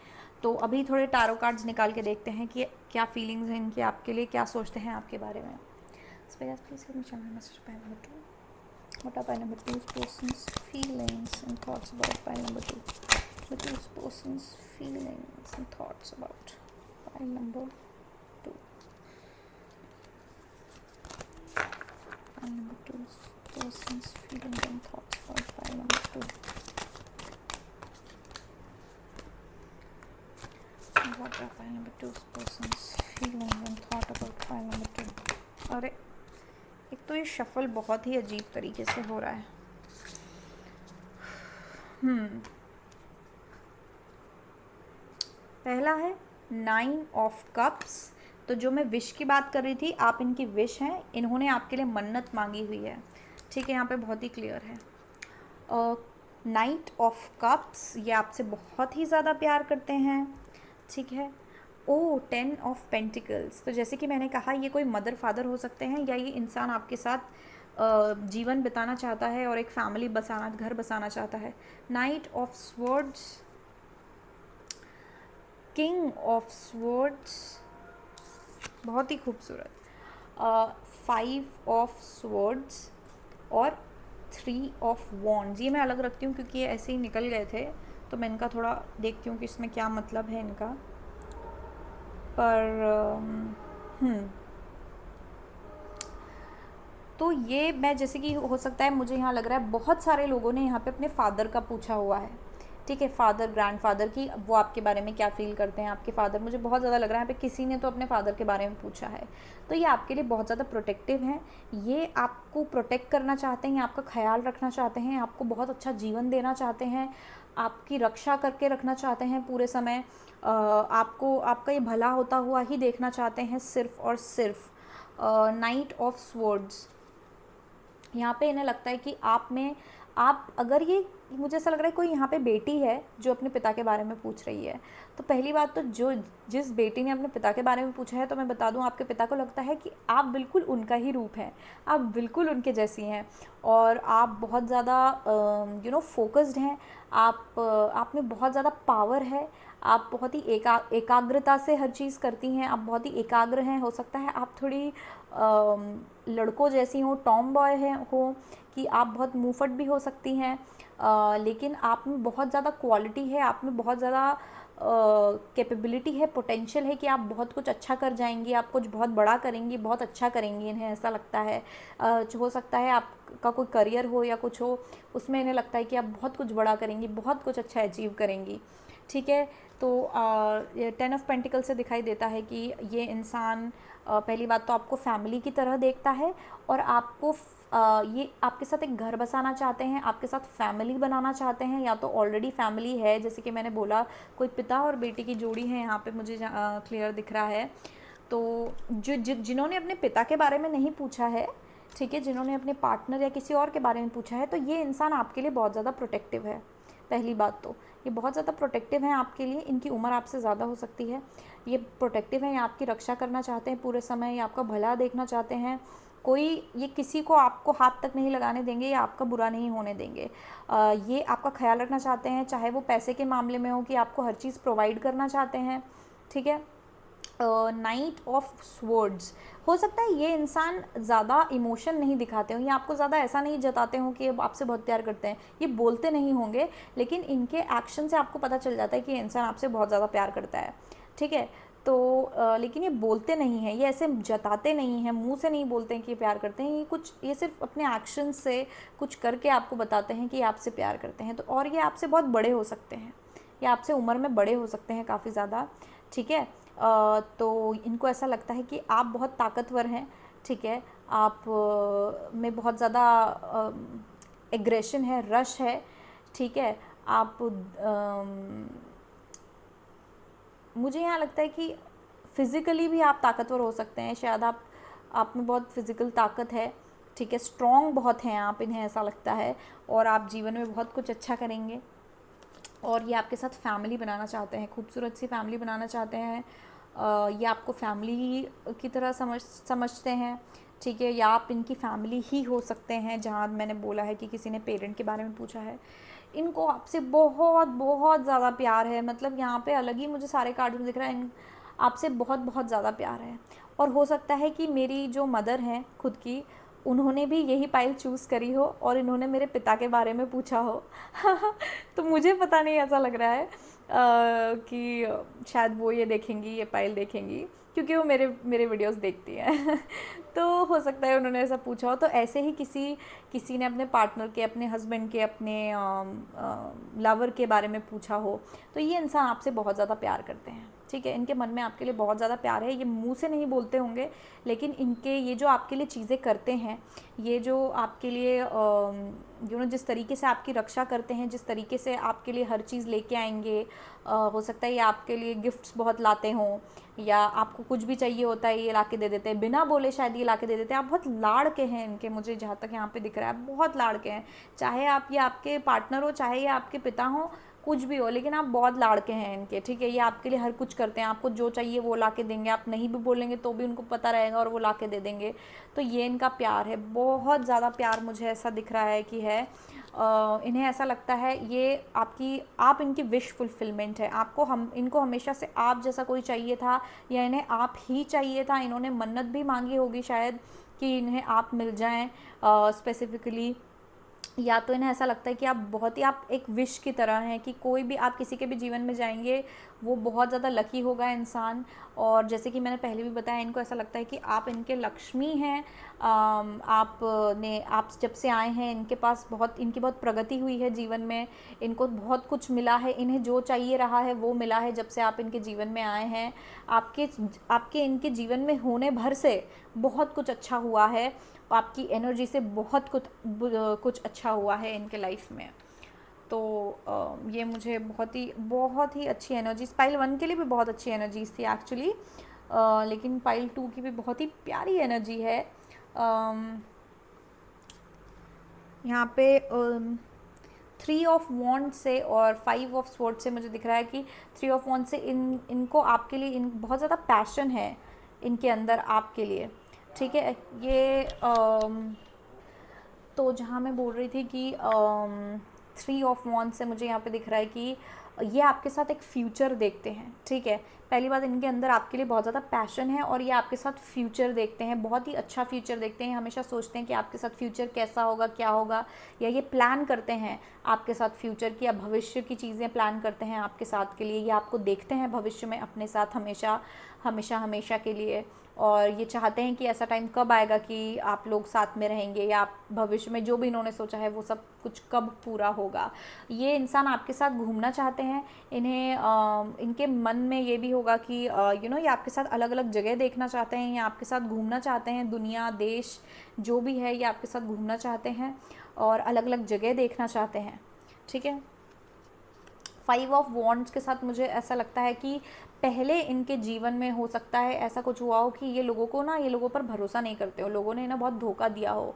तो अभी थोड़े टारो कार्ड्स निकाल के देखते हैं कि क्या फीलिंग्स हैं इनकी आपके लिए, क्या सोचते हैं आपके बारे में। Please What are pile number two's person's feelings and thoughts about pile number two? The two's person's feelings and thoughts about pile number two. Pile number two's person's feelings and thoughts about pile number two. What are pile number two's person's feelings and thought about pile number two? अरे एक तो ये shuffle बहुत ही अजीब तरीके से हो रहा है। पहला है 9 ऑफ कप्स। तो जो मैं विश की बात कर रही थी, आप इनकी विश हैं, इन्होंने आपके लिए मन्नत मांगी हुई है। ठीक है, यहाँ पे बहुत ही क्लियर है। नाइट ऑफ कप्स, ये आपसे बहुत ही ज़्यादा प्यार करते हैं। ठीक है। 10 ऑफ पेंटिकल्स, तो जैसे कि मैंने कहा, ये कोई मदर फादर हो सकते हैं, या ये इंसान आपके साथ जीवन बिताना चाहता है और एक फैमिली घर बसाना चाहता है। Night of swords, king of swords, बहुत ही खूबसूरत। 5 ऑफ स्वॉर्ड्स और 3 ऑफ वॉन्ड्स। ये मैं अलग रखती हूँ क्योंकि ये ऐसे ही निकल गए थे, तो मैं इनका थोड़ा देखती हूँ कि इसमें क्या मतलब है इनका। पर तो ये मैं, जैसे कि हो सकता है, मुझे यहाँ लग रहा है बहुत सारे लोगों ने यहाँ पे अपने फादर का पूछा हुआ है। ठीक है, फादर, ग्रैंडफादर की, वो आपके बारे में क्या फ़ील करते हैं, आपके फादर। मुझे बहुत ज़्यादा लग रहा है यहाँ पे किसी ने तो अपने फादर के बारे में पूछा है। तो ये आपके लिए बहुत ज़्यादा प्रोटेक्टिव हैं, ये आपको प्रोटेक्ट करना चाहते हैं, आपका ख्याल रखना चाहते हैं, आपको बहुत अच्छा जीवन देना चाहते हैं, आपकी रक्षा करके रखना चाहते हैं पूरे समय, आपको आपका ये भला होता हुआ ही देखना चाहते हैं सिर्फ़ और सिर्फ। नाइट ऑफ स्वॉर्ड्स, यहाँ पे इन्हें लगता है कि आप अगर ये, मुझे ऐसा लग रहा है कोई यहाँ पे बेटी है जो अपने पिता के बारे में पूछ रही है। तो पहली बात तो जिस बेटी ने अपने पिता के बारे में पूछा है, तो मैं बता दूँ, आपके पिता को लगता है कि आप बिल्कुल उनका ही रूप हैं, आप बिल्कुल उनके जैसी हैं, और आप बहुत ज़्यादा फोकस्ड हैं, आप में बहुत ज़्यादा पावर है, आप बहुत ही एकाग्रता से हर चीज़ करती हैं, आप बहुत ही एकाग्र हैं। हो सकता है आप थोड़ी लड़कों जैसी हो, टॉम बॉय हो, कि आप बहुत मुँहफट भी हो सकती हैं, लेकिन आप में बहुत ज़्यादा क्वालिटी है, आप में बहुत ज़्यादा कैपेबिलिटी है, पोटेंशियल है कि आप बहुत कुछ अच्छा कर जाएंगी, आप कुछ बहुत बड़ा करेंगी, बहुत अच्छा करेंगी, इन्हें ऐसा लगता है। हो सकता है आपका कोई करियर हो या कुछ हो, उसमें इन्हें लगता है कि आप बहुत कुछ बड़ा करेंगी, बहुत कुछ अच्छा अचीव करेंगी। ठीक है, तो 10 ऑफ पेंटिकल से दिखाई देता है कि ये इंसान पहली बात तो आपको फैमिली की तरह देखता है, और आपको ये आपके साथ एक घर बसाना चाहते हैं, आपके साथ फैमिली बनाना चाहते हैं, या तो ऑलरेडी फैमिली है, जैसे कि मैंने बोला कोई पिता और बेटी की जोड़ी है यहाँ पे मुझे क्लियर दिख रहा है। तो जिन्होंने अपने पिता के बारे में नहीं पूछा है, ठीक है, जिन्होंने अपने पार्टनर या किसी और के बारे में पूछा है, तो ये इंसान आपके लिए बहुत ज़्यादा प्रोटेक्टिव है। पहली बात तो ये बहुत ज़्यादा प्रोटेक्टिव हैं आपके लिए, इनकी उम्र आपसे ज़्यादा हो सकती है, ये प्रोटेक्टिव हैं, ये आपकी रक्षा करना चाहते हैं पूरे समय, ये आपका भला देखना चाहते हैं, ये किसी को आपको हाथ तक नहीं लगाने देंगे, या आपका बुरा नहीं होने देंगे। ये आपका ख्याल रखना चाहते हैं, चाहे वो पैसे के मामले में हो कि आपको हर चीज़ प्रोवाइड करना चाहते हैं। ठीक है। नाइट ऑफ स्वॉर्ड्स, हो सकता है ये इंसान ज़्यादा इमोशन नहीं दिखाते हों, या आपको ज़्यादा ऐसा नहीं जताते हों कि आपसे बहुत प्यार करते हैं, ये बोलते नहीं होंगे, लेकिन इनके एक्शन से आपको पता चल जाता है कि ये इंसान आपसे बहुत ज़्यादा प्यार करता है। ठीक है, तो लेकिन ये बोलते नहीं हैं, ये ऐसे जताते नहीं हैं, मुंह से नहीं बोलते हैं कि ये प्यार करते हैं, ये सिर्फ अपने एक्शन से कुछ करके आपको बताते हैं कि ये आपसे प्यार करते हैं। तो और ये आपसे बहुत बड़े हो सकते हैं, ये आपसे उम्र में बड़े हो सकते हैं काफ़ी ज़्यादा। ठीक है, तो इनको ऐसा लगता है कि आप बहुत ताकतवर हैं। ठीक है, आप में बहुत ज़्यादा एग्रेशन है, रश है। ठीक है, आप मुझे यहाँ लगता है कि फ़िज़िकली भी आप ताकतवर हो सकते हैं, शायद आप में बहुत फ़िज़िकल ताकत है। ठीक है, स्ट्रॉन्ग बहुत हैं आप, इन्हें ऐसा लगता है, और आप जीवन में बहुत कुछ अच्छा करेंगे, और ये आपके साथ फैमिली बनाना चाहते हैं, खूबसूरत सी फैमिली बनाना चाहते हैं। ये आपको फैमिली की तरह समझते हैं। ठीक है, या आप इनकी फैमिली ही हो सकते हैं, जहाँ मैंने बोला है कि किसी ने पेरेंट के बारे में पूछा है। इनको आपसे बहुत बहुत ज़्यादा प्यार है, मतलब यहाँ पे अलग ही मुझे सारे कार्ड में दिख रहा है, आपसे बहुत बहुत ज़्यादा प्यार है। और हो सकता है कि मेरी जो मदर हैं खुद की, उन्होंने भी यही पाइल चूज़ करी हो और इन्होंने मेरे पिता के बारे में पूछा हो। तो मुझे पता नहीं, ऐसा लग रहा है कि शायद वो ये देखेंगी, ये पाइल देखेंगी, क्योंकि वो मेरे मेरे वीडियोस देखती हैं। तो हो सकता है उन्होंने ऐसा पूछा हो। तो ऐसे ही किसी किसी ने अपने पार्टनर के, अपने हस्बैंड के, अपने लवर के बारे में पूछा हो। तो ये इंसान आपसे बहुत ज़्यादा प्यार करते हैं, ठीक है। इनके मन में आपके लिए बहुत ज़्यादा प्यार है। ये मुंह से नहीं बोलते होंगे, लेकिन इनके ये जो आपके लिए चीज़ें करते हैं, ये जो आपके लिए जिस तरीके से आपकी रक्षा करते हैं, जिस तरीके से आपके लिए हर चीज़ लेके आएंगे, हो सकता है ये आपके लिए गिफ्ट्स बहुत लाते हों, या आपको कुछ भी चाहिए होता है ये ला के दे देते हैं, बिना बोले शायद ये ला के दे देते हैं। आप बहुत लाड़ के हैं इनके, मुझे जहाँ तक यहाँ पे दिख रहा है, बहुत लाड़ के हैं। चाहे आप ये आपके पार्टनर हो, चाहे ये आपके पिता हो, कुछ भी हो, लेकिन आप बहुत लाड़ के हैं इनके, ठीक है। ये आपके लिए हर कुछ करते हैं, आपको जो चाहिए वो ला के देंगे, आप नहीं भी बोलेंगे तो भी उनको पता रहेगा और वो ला के दे देंगे। तो ये इनका प्यार है, बहुत ज़्यादा प्यार मुझे ऐसा दिख रहा है कि है। इन्हें ऐसा लगता है ये आप इनकी विश फुलफिलमेंट है। इनको हमेशा से आप जैसा कोई चाहिए था, या इन्हें आप ही चाहिए था। इन्होंने मन्नत भी मांगी होगी शायद कि इन्हें आप मिल जाएं स्पेसिफिकली, या तो इन्हें ऐसा लगता है कि आप एक विश की तरह हैं, कि कोई भी आप किसी के भी जीवन में जाएंगे वो बहुत ज़्यादा लकी होगा इंसान। और जैसे कि मैंने पहले भी बताया, इनको ऐसा लगता है कि आप इनके लक्ष्मी हैं। आप जब से आए हैं इनकी बहुत प्रगति हुई है जीवन में, इनको बहुत कुछ मिला है, इन्हें जो चाहिए रहा है वो मिला है जब से आप इनके जीवन में आए हैं। आपके इनके जीवन में होने भर से बहुत कुछ अच्छा हुआ है, आपकी एनर्जी से बहुत कुछ अच्छा हुआ है इनके लाइफ में। तो ये मुझे बहुत ही अच्छी एनर्जीज, पाइल 1 के लिए भी बहुत अच्छी एनर्जीज थी एक्चुअली, लेकिन पाइल 2 की भी बहुत ही प्यारी एनर्जी है। यहाँ पे 3 ऑफ वॉन्ड से और 5 ऑफ स्वॉर्ड से मुझे दिख रहा है कि 3 ऑफ वॉन्ड से इनको आपके लिए बहुत ज़्यादा पैशन है इनके अंदर आपके लिए, ठीक है। ये तो जहाँ मैं बोल रही थी कि 3 ऑफ वॉन्ड से मुझे यहाँ पे दिख रहा है कि ये आपके साथ एक फ्यूचर देखते हैं, ठीक है। पहली बात, इनके अंदर आपके लिए बहुत ज़्यादा पैशन है और ये आपके साथ फ्यूचर देखते हैं, बहुत ही अच्छा फ्यूचर देखते हैं। हमेशा सोचते हैं कि आपके साथ फ्यूचर कैसा होगा, क्या होगा, या ये प्लान करते हैं आपके साथ फ्यूचर की, या भविष्य की चीज़ें प्लान करते हैं आपके साथ के लिए। ये आपको देखते हैं भविष्य में अपने साथ हमेशा के लिए, और ये चाहते हैं कि ऐसा टाइम कब आएगा कि आप लोग साथ में रहेंगे, या आप भविष्य में जो भी इन्होंने सोचा है वो सब कुछ कब पूरा होगा। ये इंसान आपके साथ घूमना चाहते हैं। इनके मन में ये भी होगा कि ये आपके साथ अलग अलग जगह देखना चाहते हैं, या आपके साथ घूमना चाहते हैं, दुनिया देश जो भी है ये आपके साथ घूमना चाहते हैं और अलग अलग जगह देखना चाहते हैं, ठीक है। 5 ऑफ वॉन्ड्स के साथ मुझे ऐसा लगता है कि पहले इनके जीवन में हो सकता है ऐसा कुछ हुआ हो कि ये लोगों पर भरोसा नहीं करते हो, लोगों ने इन्हें बहुत धोखा दिया हो।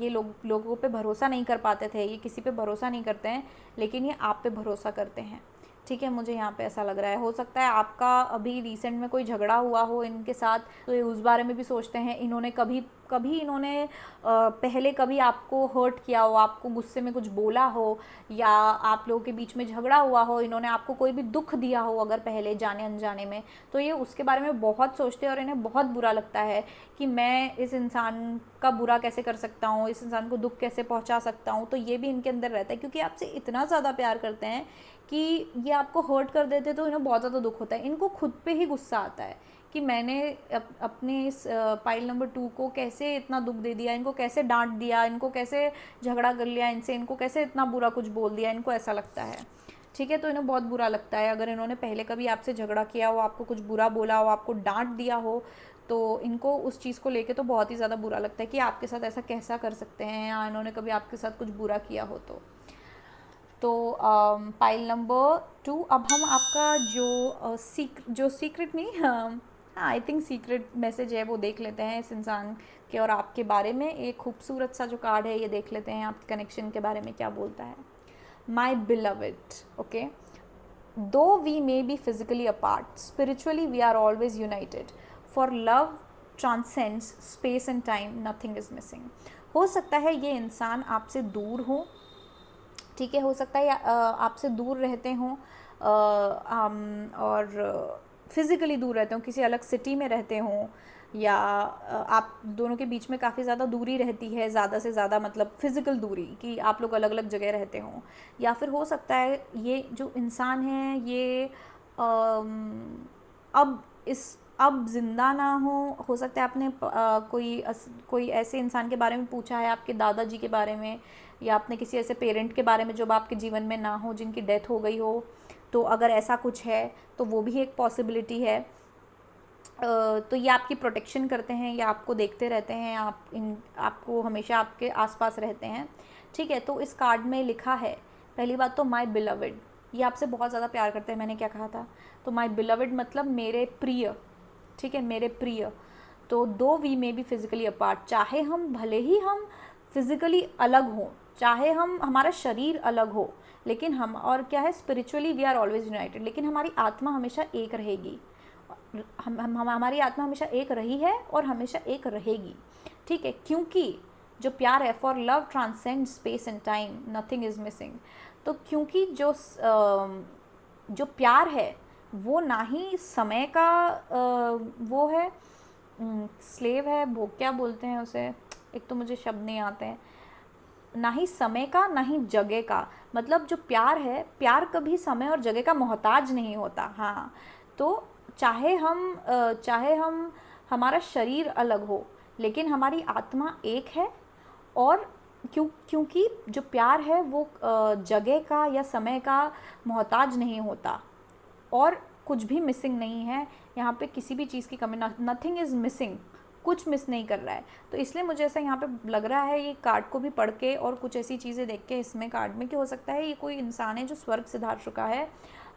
ये लोगों पे भरोसा नहीं कर पाते थे, ये किसी पे भरोसा नहीं करते हैं, लेकिन ये आप पे भरोसा करते हैं, ठीक है। मुझे यहाँ पे ऐसा लग रहा है। हो सकता है आपका अभी रिसेंट में कोई झगड़ा हुआ हो इनके साथ, तो ये उस बारे में भी सोचते हैं। इन्होंने कभी पहले कभी आपको हर्ट किया हो, आपको गुस्से में कुछ बोला हो, या आप लोगों के बीच में झगड़ा हुआ हो, इन्होंने आपको कोई भी दुख दिया हो अगर पहले जाने अनजाने में, तो ये उसके बारे में बहुत सोचते हैं और इन्हें बहुत बुरा लगता है कि मैं इस इंसान का बुरा कैसे कर सकता हूँ, इस इंसान को दुख कैसे पहुँचा सकता हूँ। तो ये भी इनके अंदर रहता है, क्योंकि आपसे इतना ज़्यादा प्यार करते हैं कि ये आपको हर्ट कर देते तो इन्हें बहुत ज़्यादा दुख होता है। इनको खुद पे ही गुस्सा आता है कि मैंने अपने इस पाइल नंबर 2 को कैसे इतना दुख दे दिया, इनको कैसे डांट दिया, इनको कैसे झगड़ा कर लिया इनसे, इनको कैसे इतना बुरा कुछ बोल दिया, इनको ऐसा लगता है, ठीक है। तो इन्हें बहुत बुरा लगता है अगर इन्होंने पहले कभी आपसे झगड़ा किया हो, आपको कुछ बुरा बोला हो, आपको डांट दिया हो, तो इनको उस चीज़ को लेके तो बहुत ही ज़्यादा बुरा लगता है कि आपके साथ ऐसा कैसा कर सकते हैं, या इन्होंने कभी आपके साथ कुछ बुरा किया हो। तो पाइल नंबर 2, अब हम आपका जो सीक्रेट नहीं, हाँ आई थिंक सीक्रेट मैसेज है वो देख लेते हैं इस इंसान के और आपके बारे में। एक खूबसूरत सा जो कार्ड है ये देख लेते हैं, आपके कनेक्शन के बारे में क्या बोलता है। My beloved, okay, though we may be physically apart, spiritually we are always united, for love transcends space and time, nothing is missing. हो सकता है ये इंसान आपसे दूर हो, ठीक है, हो सकता है आपसे दूर रहते हों और फिज़िकली दूर रहते हों, किसी अलग सिटी में रहते हों, या आप दोनों के बीच में काफ़ी ज़्यादा दूरी रहती है, ज़्यादा से ज़्यादा मतलब फिज़िकल दूरी, कि आप लोग अलग अलग जगह रहते हों। या फिर हो सकता है ये जो इंसान है ये अब अब ज़िंदा ना हो सकता है आपने कोई ऐसे इंसान के बारे में पूछा है, आपके दादाजी के बारे में, या आपने किसी ऐसे पेरेंट के बारे में जो आपके जीवन में ना हो, जिनकी डेथ हो गई हो। तो अगर ऐसा कुछ है तो वो भी एक पॉसिबिलिटी है। तो ये आपकी प्रोटेक्शन करते हैं या आपको देखते रहते हैं, आपको हमेशा आपके आसपास रहते हैं। ठीक है, तो इस कार्ड में लिखा है, पहली बात तो माय बिलवड, ये आपसे बहुत ज़्यादा प्यार करते हैं, मैंने क्या कहा था। तो माय बिलवड मतलब मेरे प्रिय, ठीक है, मेरे प्रिय। तो though we may be physically apart, चाहे हम भले ही हम फिजिकली अलग हों, चाहे हमारा शरीर अलग हो, लेकिन हम, और क्या है, spiritually we are always united, लेकिन हमारी आत्मा हमेशा एक रहेगी। हमारी आत्मा हमेशा एक रही है और हमेशा एक रहेगी। ठीक है, क्योंकि जो प्यार है, for love transcend space and time, nothing is missing. तो क्योंकि जो प्यार है वो ना ही समय का वो है, स्लेव है, वो क्या बोलते हैं उसे, एक तो मुझे शब्द नहीं आते हैं, ना ही समय का ना ही जगह का। मतलब जो प्यार है, प्यार कभी समय और जगह का मोहताज नहीं होता। हाँ, तो चाहे हम हमारा शरीर अलग हो, लेकिन हमारी आत्मा एक है। और क्योंकि जो प्यार है वो जगह का या समय का मोहताज नहीं होता, और कुछ भी मिसिंग नहीं है यहाँ पे, किसी भी चीज़ की कमी, नथिंग इज़ मिसिंग, कुछ मिस नहीं कर रहा है। तो इसलिए मुझे ऐसा यहाँ पे लग रहा है, ये कार्ड को भी पढ़ के और कुछ ऐसी चीज़ें देख के इसमें कार्ड में, कि हो सकता है ये कोई इंसान है जो स्वर्ग सिधार चुका है,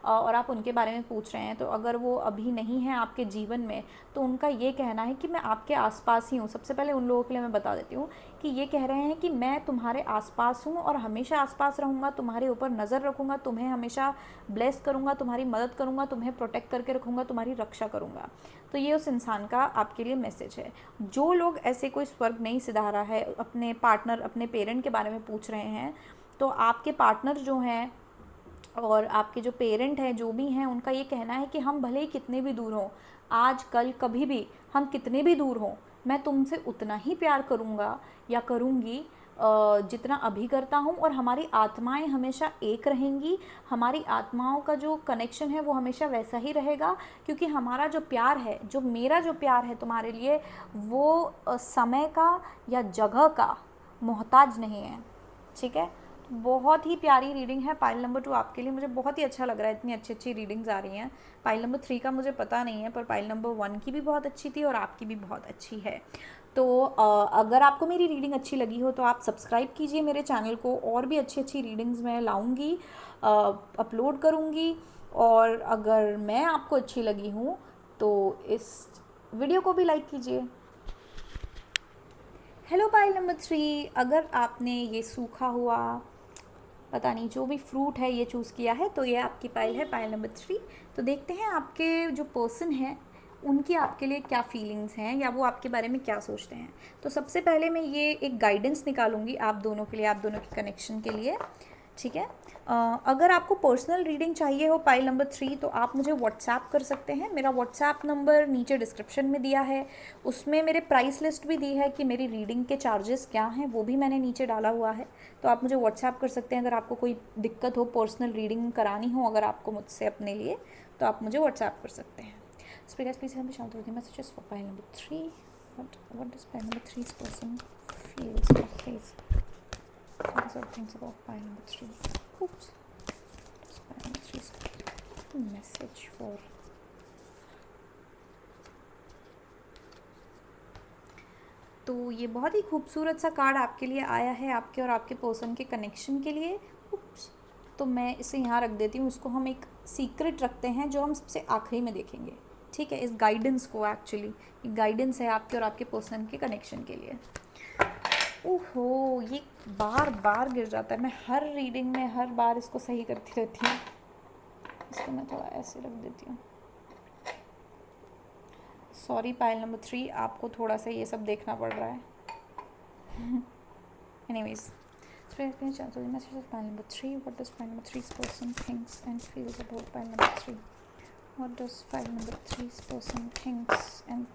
और आप उनके बारे में पूछ रहे हैं। तो अगर वो अभी नहीं है आपके जीवन में, तो उनका ये कहना है कि मैं आपके आसपास ही हूँ। सबसे पहले उन लोगों के लिए मैं बता देती हूँ कि ये कह रहे हैं कि मैं तुम्हारे आसपास हूँ और हमेशा आसपास रहूँगा, तुम्हारे ऊपर नज़र रखूँगा, तुम्हें हमेशा ब्लेस करूँगा, तुम्हारी मदद करूँगा, तुम्हें प्रोटेक्ट करके रखूँगा, तुम्हारी रक्षा करूँगा। तो ये उस इंसान का आपके लिए मैसेज है। जो लोग ऐसे कोई स्वर्ग नहीं सिधारा है, अपने पार्टनर, अपने पेरेंट के बारे में पूछ रहे हैं, तो आपके पार्टनर जो हैं और आपके जो पेरेंट हैं, जो भी हैं, उनका ये कहना है कि हम भले ही कितने भी दूर हों, आज कल कभी भी हम कितने भी दूर हों, मैं तुमसे उतना ही प्यार करूँगा या करूँगी जितना अभी करता हूँ, और हमारी आत्माएं हमेशा एक रहेंगी। हमारी आत्माओं का जो कनेक्शन है वो हमेशा वैसा ही रहेगा, क्योंकि हमारा जो प्यार है, जो मेरा जो प्यार है तुम्हारे लिए, वो समय का या जगह का मोहताज नहीं है। ठीक है, बहुत ही प्यारी रीडिंग है पाइल नंबर 2 आपके लिए। मुझे बहुत ही अच्छा लग रहा है, इतनी अच्छी अच्छी रीडिंग्स आ रही हैं। पाइल नंबर 3 का मुझे पता नहीं है, पर पाइल नंबर 1 की भी बहुत अच्छी थी और आपकी भी बहुत अच्छी है। तो अगर आपको मेरी रीडिंग अच्छी लगी हो तो आप सब्सक्राइब कीजिए मेरे चैनल को, और भी अच्छी अच्छी रीडिंग्स मैं लाऊंगी, अपलोड करूंगी। और अगर मैं आपको अच्छी लगी हूँ तो इस वीडियो को भी लाइक कीजिए। हेलो पाइल नंबर 3, अगर आपने ये सूखा हुआ, पता नहीं, जो भी फ्रूट है ये चूज़ किया है, तो ये आपकी पाइल है, पाइल नंबर 3। तो देखते हैं आपके जो पर्सन हैं उनकी आपके लिए क्या फीलिंग्स हैं, या वो आपके बारे में क्या सोचते हैं। तो सबसे पहले मैं ये एक गाइडेंस निकालूंगी आप दोनों के लिए, आप दोनों के कनेक्शन के लिए। ठीक है, अगर आपको पर्सनल रीडिंग चाहिए हो पाइल नंबर 3, तो आप मुझे व्हाट्सएप कर सकते हैं। मेरा व्हाट्सएप नंबर नीचे डिस्क्रिप्शन में दिया है, उसमें मेरे प्राइस लिस्ट भी दी है कि मेरी रीडिंग के चार्जेस क्या हैं, वो भी मैंने नीचे डाला हुआ है। तो आप मुझे व्हाट्सएप कर सकते हैं अगर आपको कोई दिक्कत हो, पर्सनल रीडिंग करानी हो अगर आपको मुझसे अपने लिए, तो आप मुझे व्हाट्सएप कर सकते हैं। स्पीकर्स प्लीज हेल्प मी शांत with the messages for pile number 3. What does pile number 3's person feels or says? These are things about pile number 3. Oops. What does pile number 3's message for? तो ये बहुत ही खूबसूरत सा card आपके लिए आया है, आपके और आपके पर्सन के कनेक्शन के लिए। Oops. तो मैं इसे यहाँ रख देती हूँ, इसको हम एक सीक्रेट रखते हैं जो हम सबसे आखिरी में देखेंगे। ठीक है, इस गाइडेंस को, एक्चुअली गाइडेंस है आपके और आपके पर्सन के कनेक्शन के लिए। ओहो, ये बार बार गिर जाता है, मैं हर रीडिंग में हर बार इसको सही करती रहती हूँ। इसको मैं थोड़ा ऐसे रख देती हूँ। सॉरी पाइल नंबर 3, आपको थोड़ा सा ये सब देखना पड़ रहा है। Anyways, message of pile number 3. What does pile number 3's person thinks and feels about pile number 3? What does pile number 3's person thinks and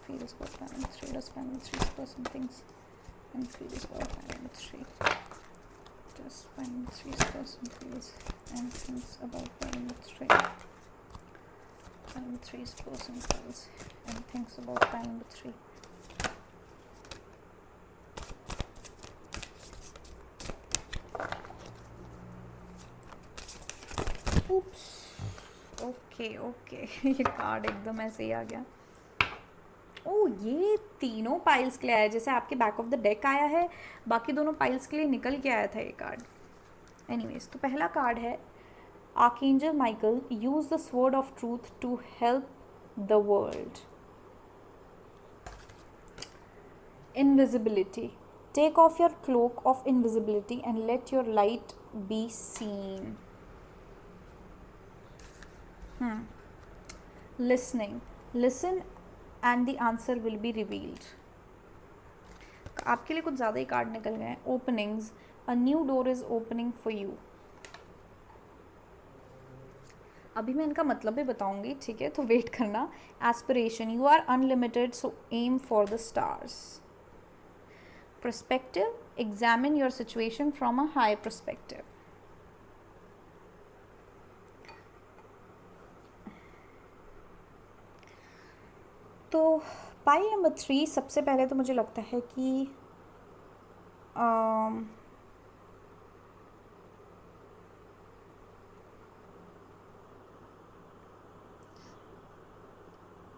feels about pile number 3? Does pile number 3's person thinks and feels about pile number 3? Does pile number 3's person feels and thinks about pile number 3? Pile number 3's person feels and thinks about pile number 3. Oops. Okay ये card एकदम ऐसे ही आ गया। ओह, ये तीनों piles के लिए आया, जैसे आपके बैक ऑफ द डेक आया है, बाकी दोनों पाइल्स के लिए निकल के आया था ये कार्ड। एनीवेज, तो पहला कार्ड है archangel Michael, use the sword of truth to help the world. Invisibility, take off your cloak of invisibility and let your light be seen. Listening, listen and the answer will be revealed. आपके लिए कुछ ज़्यादा ही card निकल गए हैं। Openings, a new door is opening for you. अभी मैं इनका मतलब भी बताऊंगी, ठीक है, तो वेट करना। Aspiration, you are unlimited, so aim for the stars. Perspective, examine your situation from a high perspective. तो पाइल नंबर 3, सबसे पहले तो मुझे लगता है कि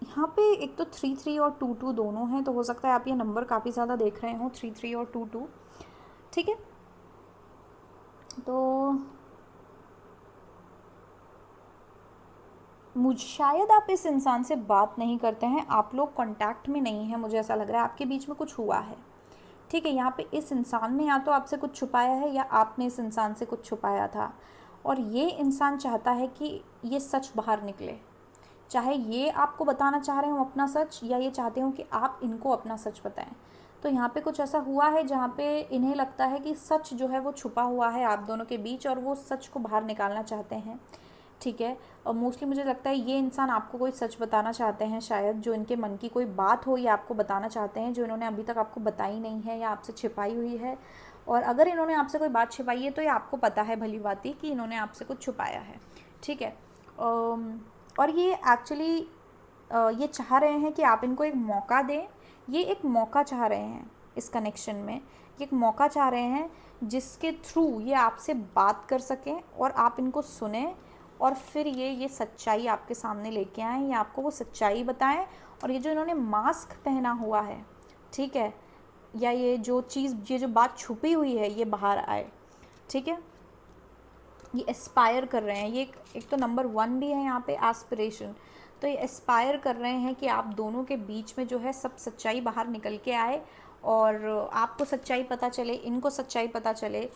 यहाँ पे एक तो 3 और 2 दोनों हैं, तो हो सकता है आप ये नंबर काफ़ी ज़्यादा देख रहे हो, 3 और 2, ठीक है। तो शायद आप इस इंसान से बात नहीं करते हैं, आप लोग कांटेक्ट में नहीं हैं, मुझे ऐसा लग रहा है आपके बीच में कुछ हुआ है, ठीक है। यहाँ पे इस इंसान ने या तो आपसे कुछ छुपाया है या आपने इस इंसान से कुछ छुपाया था, और ये इंसान चाहता है कि ये सच बाहर निकले, चाहे ये आपको बताना चाह रहे हो अपना सच, या ये चाहते हो कि आप इनको अपना सच बताएं। तो यहाँ पे कुछ ऐसा हुआ है जहाँ पे इन्हें लगता है कि सच जो है वो छुपा हुआ है आप दोनों के बीच, और वो सच को बाहर निकालना चाहते हैं, ठीक है। और मोस्टली मुझे लगता है ये इंसान आपको कोई सच बताना चाहते हैं, शायद जो इनके मन की कोई बात हो ये आपको बताना चाहते हैं, जो इन्होंने अभी तक आपको बताई नहीं है या आपसे छिपाई हुई है। और अगर इन्होंने आपसे कोई बात छिपाई है तो ये आपको पता है भली बात कि इन्होंने आपसे कुछ छुपाया है, ठीक है। और ये एक्चुअली ये चाह रहे हैं कि आप इनको एक मौका दें, ये एक मौका चाह रहे हैं इस कनेक्शन में, ये एक मौका चाह रहे हैं जिसके थ्रू ये आपसे बात कर सकें और आप इनको सुने, और फिर ये सच्चाई आपके सामने लेके आएँ, या आपको वो सच्चाई बताएं, और ये जो इन्होंने मास्क पहना हुआ है, ठीक है, या ये जो चीज़, ये जो बात छुपी हुई है ये बाहर आए, ठीक है। ये एस्पायर कर रहे हैं, ये एक तो नंबर 1 भी है यहाँ पे एस्पिरेशन, तो ये एस्पायर कर रहे हैं कि आप दोनों के बीच में जो है सब सच्चाई बाहर निकल के आए, और आपको सच्चाई पता चले, इनको सच्चाई पता चले।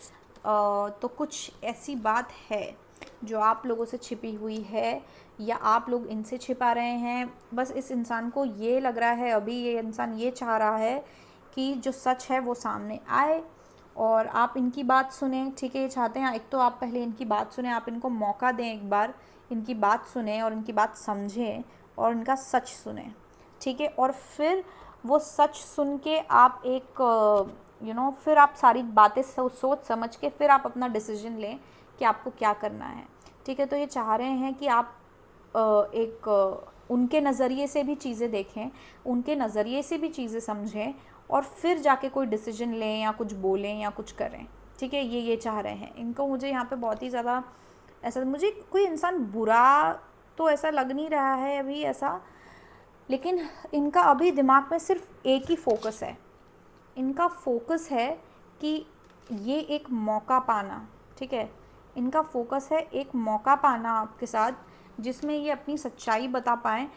तो कुछ ऐसी बात है जो आप लोगों से छिपी हुई है, या आप लोग इनसे छिपा रहे हैं। बस इस इंसान को ये लग रहा है, अभी ये इंसान ये चाह रहा है कि जो सच है वो सामने आए और आप इनकी बात सुने, ठीक है। ये चाहते हैं एक तो आप पहले इनकी बात सुने, आप इनको मौका दें, एक बार इनकी बात सुने और इनकी बात समझें और इनका सच सुने, ठीक है। और फिर वो सच सुन के आप एक फिर आप सारी बातें सोच समझ के फिर आप अपना डिसीजन लें कि आपको क्या करना है, ठीक है। तो ये चाह रहे हैं कि आप उनके नज़रिए से भी चीज़ें देखें, उनके नज़रिए से भी चीज़ें समझें, और फिर जाके कोई डिसीजन लें या कुछ बोलें या कुछ करें, ठीक है। ये चाह रहे हैं इनको। मुझे यहाँ पे बहुत ही ज़्यादा ऐसा, मुझे कोई इंसान बुरा तो ऐसा लग नहीं रहा है अभी ऐसा, लेकिन इनका अभी दिमाग में सिर्फ एक ही फोकस है, इनका फोकस है कि ये एक मौका पाना, ठीक है। इनका फोकस है एक मौका पाना आपके साथ, जिसमें ये अपनी सच्चाई बता पाएँ।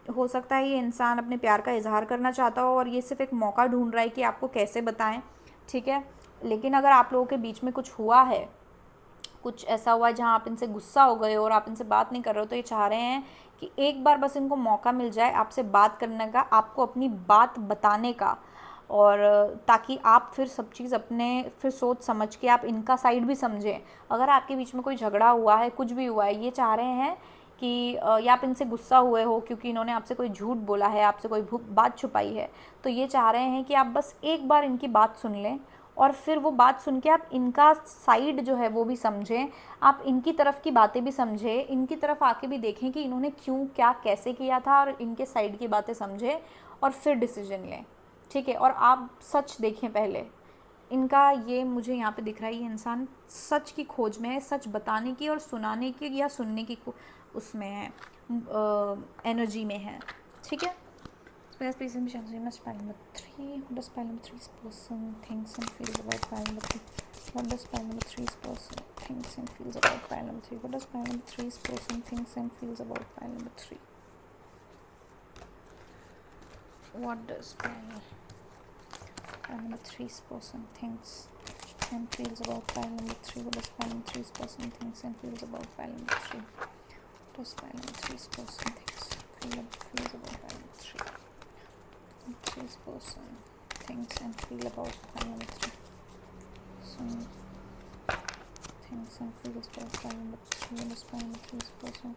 हो सकता है ये इंसान अपने प्यार का इजहार करना चाहता हो और ये सिर्फ एक मौका ढूंढ रहा है कि आपको कैसे बताएं, ठीक है। लेकिन अगर आप लोगों के बीच में कुछ हुआ है, कुछ ऐसा हुआ है जहाँ आप इनसे गुस्सा हो गए हो और आप इनसे बात नहीं कर रहे हो, तो ये चाह रहे हैं कि एक बार बस इनको मौका मिल जाए आपसे बात करने का, आपको अपनी बात बताने का, और ताकि आप फिर सब चीज़ अपने फिर सोच समझ के आप इनका साइड भी समझें। अगर आपके बीच में कोई झगड़ा हुआ है, कुछ भी हुआ है, ये चाह रहे हैं कि कि या आप इनसे गुस्सा हुए हो क्योंकि इन्होंने आपसे कोई झूठ बोला है, आपसे कोई बात छुपाई है, तो ये चाह रहे हैं कि आप बस एक बार इनकी बात सुन लें और फिर वो बात सुन के आप इनका साइड जो है वो भी समझें, आप इनकी तरफ की बातें भी समझें, इनकी तरफ आके भी देखें कि इन्होंने क्यों क्या कैसे किया था, और इनके साइड की बातें समझें और फिर डिसीजन लें, ठीक है। और आप सच देखें पहले, इनका ये मुझे यहाँ पे दिख रहा है, ये इंसान सच की खोज में है, सच बताने की और सुनाने की या सुनने की उसमें है, एनर्जी में है, ठीक है। Please pile number 3. What does pile number 3's person thinks and feels about pile number 3? What does pile number 3's person thinks and feels about pile number 3? What does pile number 3's person thinks and feels about pile number 3? What does pile number 3's person thinks and feels about pile number 3? What does pile number 3's person thinks and feels about pile number 3? What does pile number 3's person feels about pile number 3? This person thinks and feel about pile number 3. Some thinks and feels about pile number 3. What is pile number 3's person?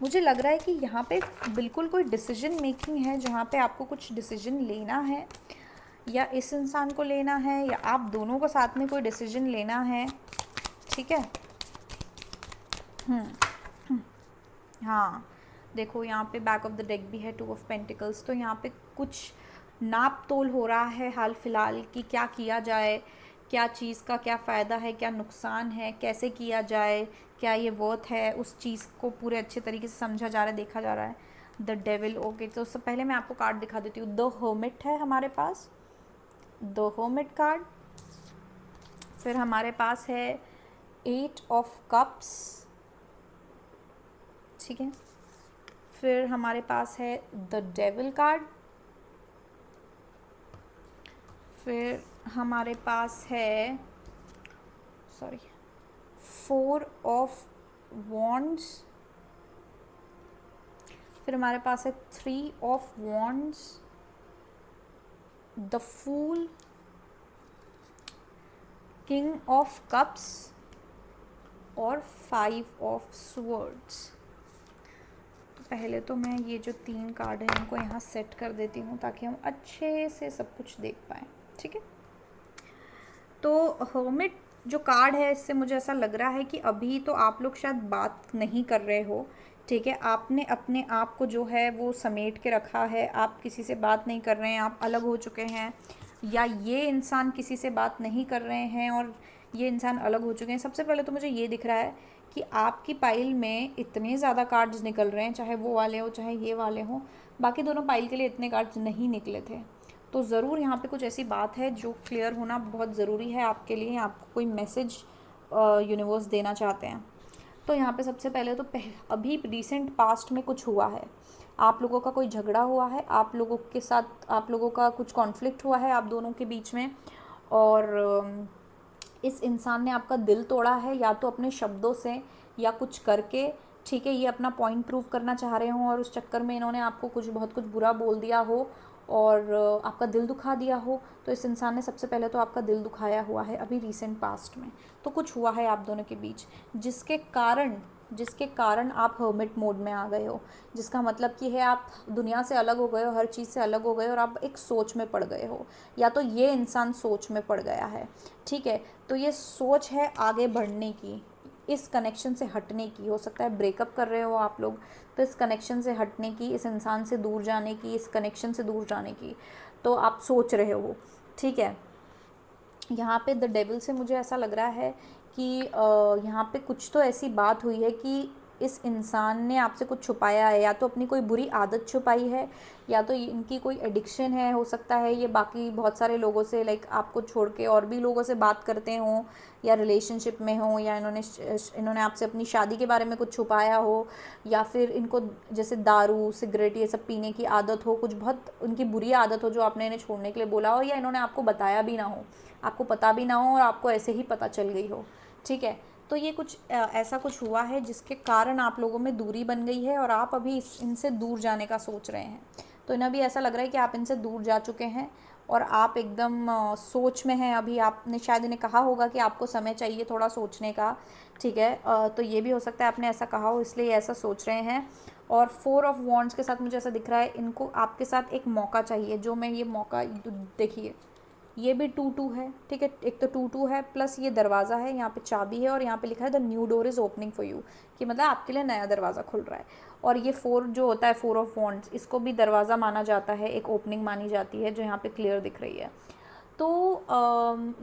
मुझे लग रहा है कि यहाँ पे बिल्कुल कोई decision making है, जहाँ पे आपको कुछ डिसीजन लेना है, या इस इंसान को लेना है या आप दोनों को साथ में कोई डिसीजन लेना है, ठीक है। हाँ देखो यहाँ पे बैक ऑफ द डेक भी है, 2 ऑफ पेंटिकल्स, तो यहाँ पे कुछ नाप तोल हो रहा है हाल फिलहाल कि क्या किया जाए, क्या चीज़ का क्या फ़ायदा है, क्या नुकसान है, कैसे किया जाए, क्या ये वर्थ है, उस चीज़ को पूरे अच्छे तरीके से समझा जा रहा है, देखा जा रहा है। द डेविल, ओके, तो उससे पहले मैं आपको कार्ड दिखा देती हूँ। द हर्मिट है हमारे पास, द हर्मिट कार्ड। फिर हमारे पास है 8 ऑफ कप्स, ठीक है। फिर हमारे पास है द डेविल कार्ड। फिर हमारे पास है 4 ऑफ वॉन्ड्स। फिर हमारे पास है 3 of wands, the fool, king of cups और 5 ऑफ स्वर्ड्स। पहले तो मैं ये जो 3 कार्ड हैं इनको यहाँ सेट कर देती हूँ ताकि हम अच्छे से सब कुछ देख पाएँ, ठीक है। तो हर्मिट जो कार्ड है, इससे मुझे ऐसा लग रहा है कि अभी तो आप लोग शायद बात नहीं कर रहे हो, ठीक है। आपने अपने आप को जो है वो समेट के रखा है, आप किसी से बात नहीं कर रहे हैं, आप अलग हो चुके हैं, या ये इंसान किसी से बात नहीं कर रहे हैं और ये इंसान अलग हो चुके हैं। सबसे पहले तो मुझे ये दिख रहा है कि आपकी पाइल में इतने ज़्यादा कार्ड्स निकल रहे हैं, चाहे वो वाले हो चाहे ये वाले हों, बाकी दोनों पाइल के लिए इतने कार्ड्स नहीं निकले थे। तो ज़रूर यहाँ पे कुछ ऐसी बात है जो क्लियर होना बहुत ज़रूरी है आपके लिए, आपको कोई मैसेज यूनिवर्स देना चाहते हैं। तो यहाँ पे सबसे पहले तो अभी रिसेंट पास्ट में कुछ हुआ है, आप लोगों का कोई झगड़ा हुआ है, आप लोगों के साथ आप लोगों का कुछ कॉन्फ्लिक्ट हुआ है आप दोनों के बीच में, और इस इंसान ने आपका दिल तोड़ा है, या तो अपने शब्दों से या कुछ करके, ठीक है। ये अपना पॉइंट प्रूव करना चाह रहे हों और उस चक्कर में इन्होंने आपको बहुत कुछ बुरा बोल दिया हो और आपका दिल दुखा दिया हो। तो इस इंसान ने सबसे पहले तो आपका दिल दुखाया हुआ है अभी रिसेंट पास्ट में, तो कुछ हुआ है आप दोनों के बीच जिसके कारण आप हर्मिट मोड में आ गए हो, जिसका मतलब कि है आप दुनिया से अलग हो गए हो, हर चीज़ से अलग हो गए हो और आप एक सोच में पड़ गए हो, या तो ये इंसान सोच में पड़ गया है, ठीक है। तो ये सोच है आगे बढ़ने की, इस कनेक्शन से हटने की, हो सकता है ब्रेकअप कर रहे हो आप लोग, तो इस कनेक्शन से हटने की, इस इंसान से दूर जाने की, इस कनेक्शन से दूर जाने की तो आप सोच रहे हो, ठीक है। यहाँ पे द डेविल से मुझे ऐसा लग रहा है कि यहाँ पे कुछ तो ऐसी बात हुई है कि इस इंसान ने आपसे कुछ छुपाया है, या तो अपनी कोई बुरी आदत छुपाई है, या तो इनकी कोई एडिक्शन है, हो सकता है ये बाकी बहुत सारे लोगों से लाइक आपको छोड़ के और भी लोगों से बात करते हों, या रिलेशनशिप में हो, या इन्होंने आपसे अपनी शादी के बारे में कुछ छुपाया हो, या फिर इनको जैसे दारू सिगरेट ये सब पीने की आदत हो, कुछ बहुत उनकी बुरी आदत हो जो आपने इन्हें छोड़ने के लिए बोला हो, या इन्होंने आपको बताया भी ना हो, आपको पता भी ना हो और आपको ऐसे ही पता चल गई हो, ठीक है। तो ये कुछ ऐसा कुछ हुआ है जिसके कारण आप लोगों में दूरी बन गई है और आप अभी इनसे दूर जाने का सोच रहे हैं। तो इन्हें भी ऐसा लग रहा है कि आप इनसे दूर जा चुके हैं और आप एकदम सोच में हैं अभी। आपने शायद इन्हें कहा होगा कि आपको समय चाहिए थोड़ा सोचने का, ठीक है। तो ये भी हो सकता है आपने ऐसा कहा हो इसलिए ऐसा सोच रहे हैं। और 4 ऑफ वॉन्ड्स के साथ मुझे ऐसा दिख रहा है इनको आपके साथ एक मौका चाहिए, जो मैं ये मौका देखिए, ये भी 2-2 है, ठीक है। एक तो 2-2 है प्लस ये दरवाज़ा है, यहाँ पे चाबी है और यहाँ पे लिखा है the new door is opening for you, कि मतलब आपके लिए नया दरवाज़ा खुल रहा है। और ये 4 जो होता है 4 ऑफ वॉन्ड्स, इसको भी दरवाज़ा माना जाता है, एक ओपनिंग मानी जाती है जो यहाँ पे क्लियर दिख रही है। तो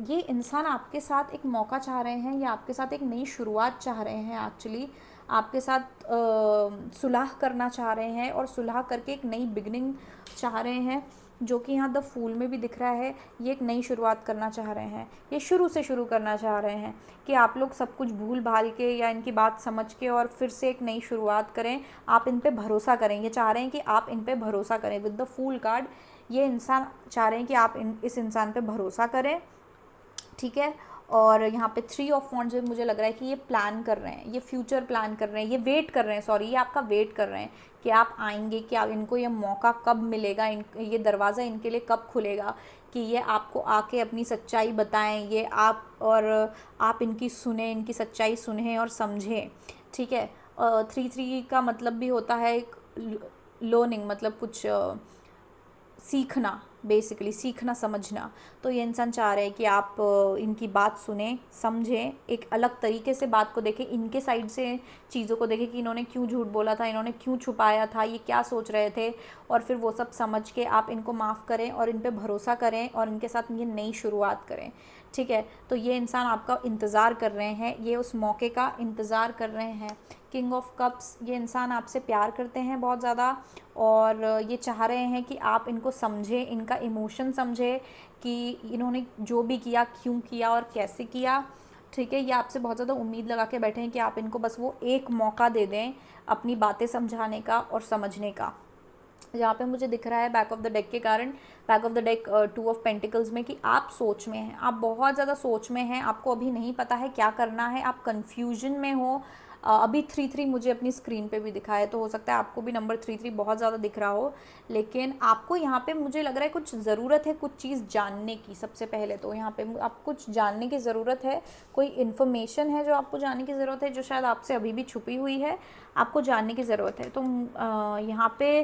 ये इंसान आपके साथ एक मौका चाह रहे हैं या आपके साथ एक नई शुरुआत चाह रहे हैं। एक्चुअली आपके साथ सुलह करना चाह रहे हैं और सुलह करके एक नई बिगनिंग चाह रहे हैं, जो कि यहाँ द फूल में भी दिख रहा है। ये एक नई शुरुआत करना चाह रहे हैं, ये शुरू से शुरू करना चाह रहे हैं कि आप लोग सब कुछ भूल भाल के या इनकी बात समझ के और फिर से एक नई शुरुआत करें। आप इन पे भरोसा करें, ये चाह रहे हैं कि आप इन पे भरोसा करें। विद द फूल कार्ड ये इंसान चाह रहे हैं कि आप इस इंसान पे भरोसा करें, ठीक है। और यहाँ पे 3 ऑफ वॉन्ड्स में मुझे लग रहा है कि ये प्लान कर रहे हैं, ये फ्यूचर प्लान कर रहे हैं, ये वेट कर रहे हैं, सॉरी ये आपका वेट कर रहे हैं कि आप आएंगे, कि आप इनको ये मौका कब मिलेगा, ये दरवाज़ा इनके लिए कब खुलेगा कि ये आपको आके अपनी सच्चाई बताएं, ये आप इनकी सुने, इनकी सच्चाई सुने और समझें, ठीक है। 3-3 का मतलब भी होता है एक लर्निंग, मतलब कुछ सीखना, बेसिकली सीखना समझना। तो ये इंसान चाह रहे हैं कि आप इनकी बात सुने, समझें, एक अलग तरीके से बात को देखें, इनके साइड से चीज़ों को देखें कि इन्होंने क्यों झूठ बोला था, इन्होंने क्यों छुपाया था, ये क्या सोच रहे थे, और फिर वो सब समझ के आप इनको माफ़ करें और इन पे भरोसा करें और इनके साथ ये नई शुरुआत करें, ठीक है। तो ये इंसान आपका इंतज़ार कर रहे हैं, ये उस मौके का इंतज़ार कर रहे हैं। किंग ऑफ कप्स, ये इंसान आपसे प्यार करते हैं बहुत ज़्यादा और ये चाह रहे हैं कि आप इनको समझें, इनका इमोशन समझें कि इन्होंने जो भी किया क्यों किया और कैसे किया, ठीक है। ये आपसे बहुत ज़्यादा उम्मीद लगा के बैठे हैं कि आप इनको बस वो एक मौका दे दें अपनी बातें समझाने का और समझने का। यहाँ पे मुझे दिख रहा है बैक ऑफ द डेक के कारण, back of the deck 2 of pentacles में, कि आप सोच में हैं, आप बहुत ज़्यादा सोच में हैं, आपको अभी नहीं पता है क्या करना है, आप कन्फ्यूजन में हो। अभी 3-3 मुझे अपनी स्क्रीन पे भी दिखा है, तो हो सकता है आपको भी नंबर 3-3 बहुत ज़्यादा दिख रहा हो, लेकिन आपको यहाँ पे मुझे लग रहा है कुछ ज़रूरत है कुछ चीज़ जानने की। सबसे पहले तो यहाँ पे आपको कुछ जानने की ज़रूरत है, कोई इन्फॉर्मेशन है जो आपको जानने की ज़रूरत है, जो शायद आपसे अभी भी छुपी हुई है, आपको जानने की ज़रूरत है। तो यहाँ पे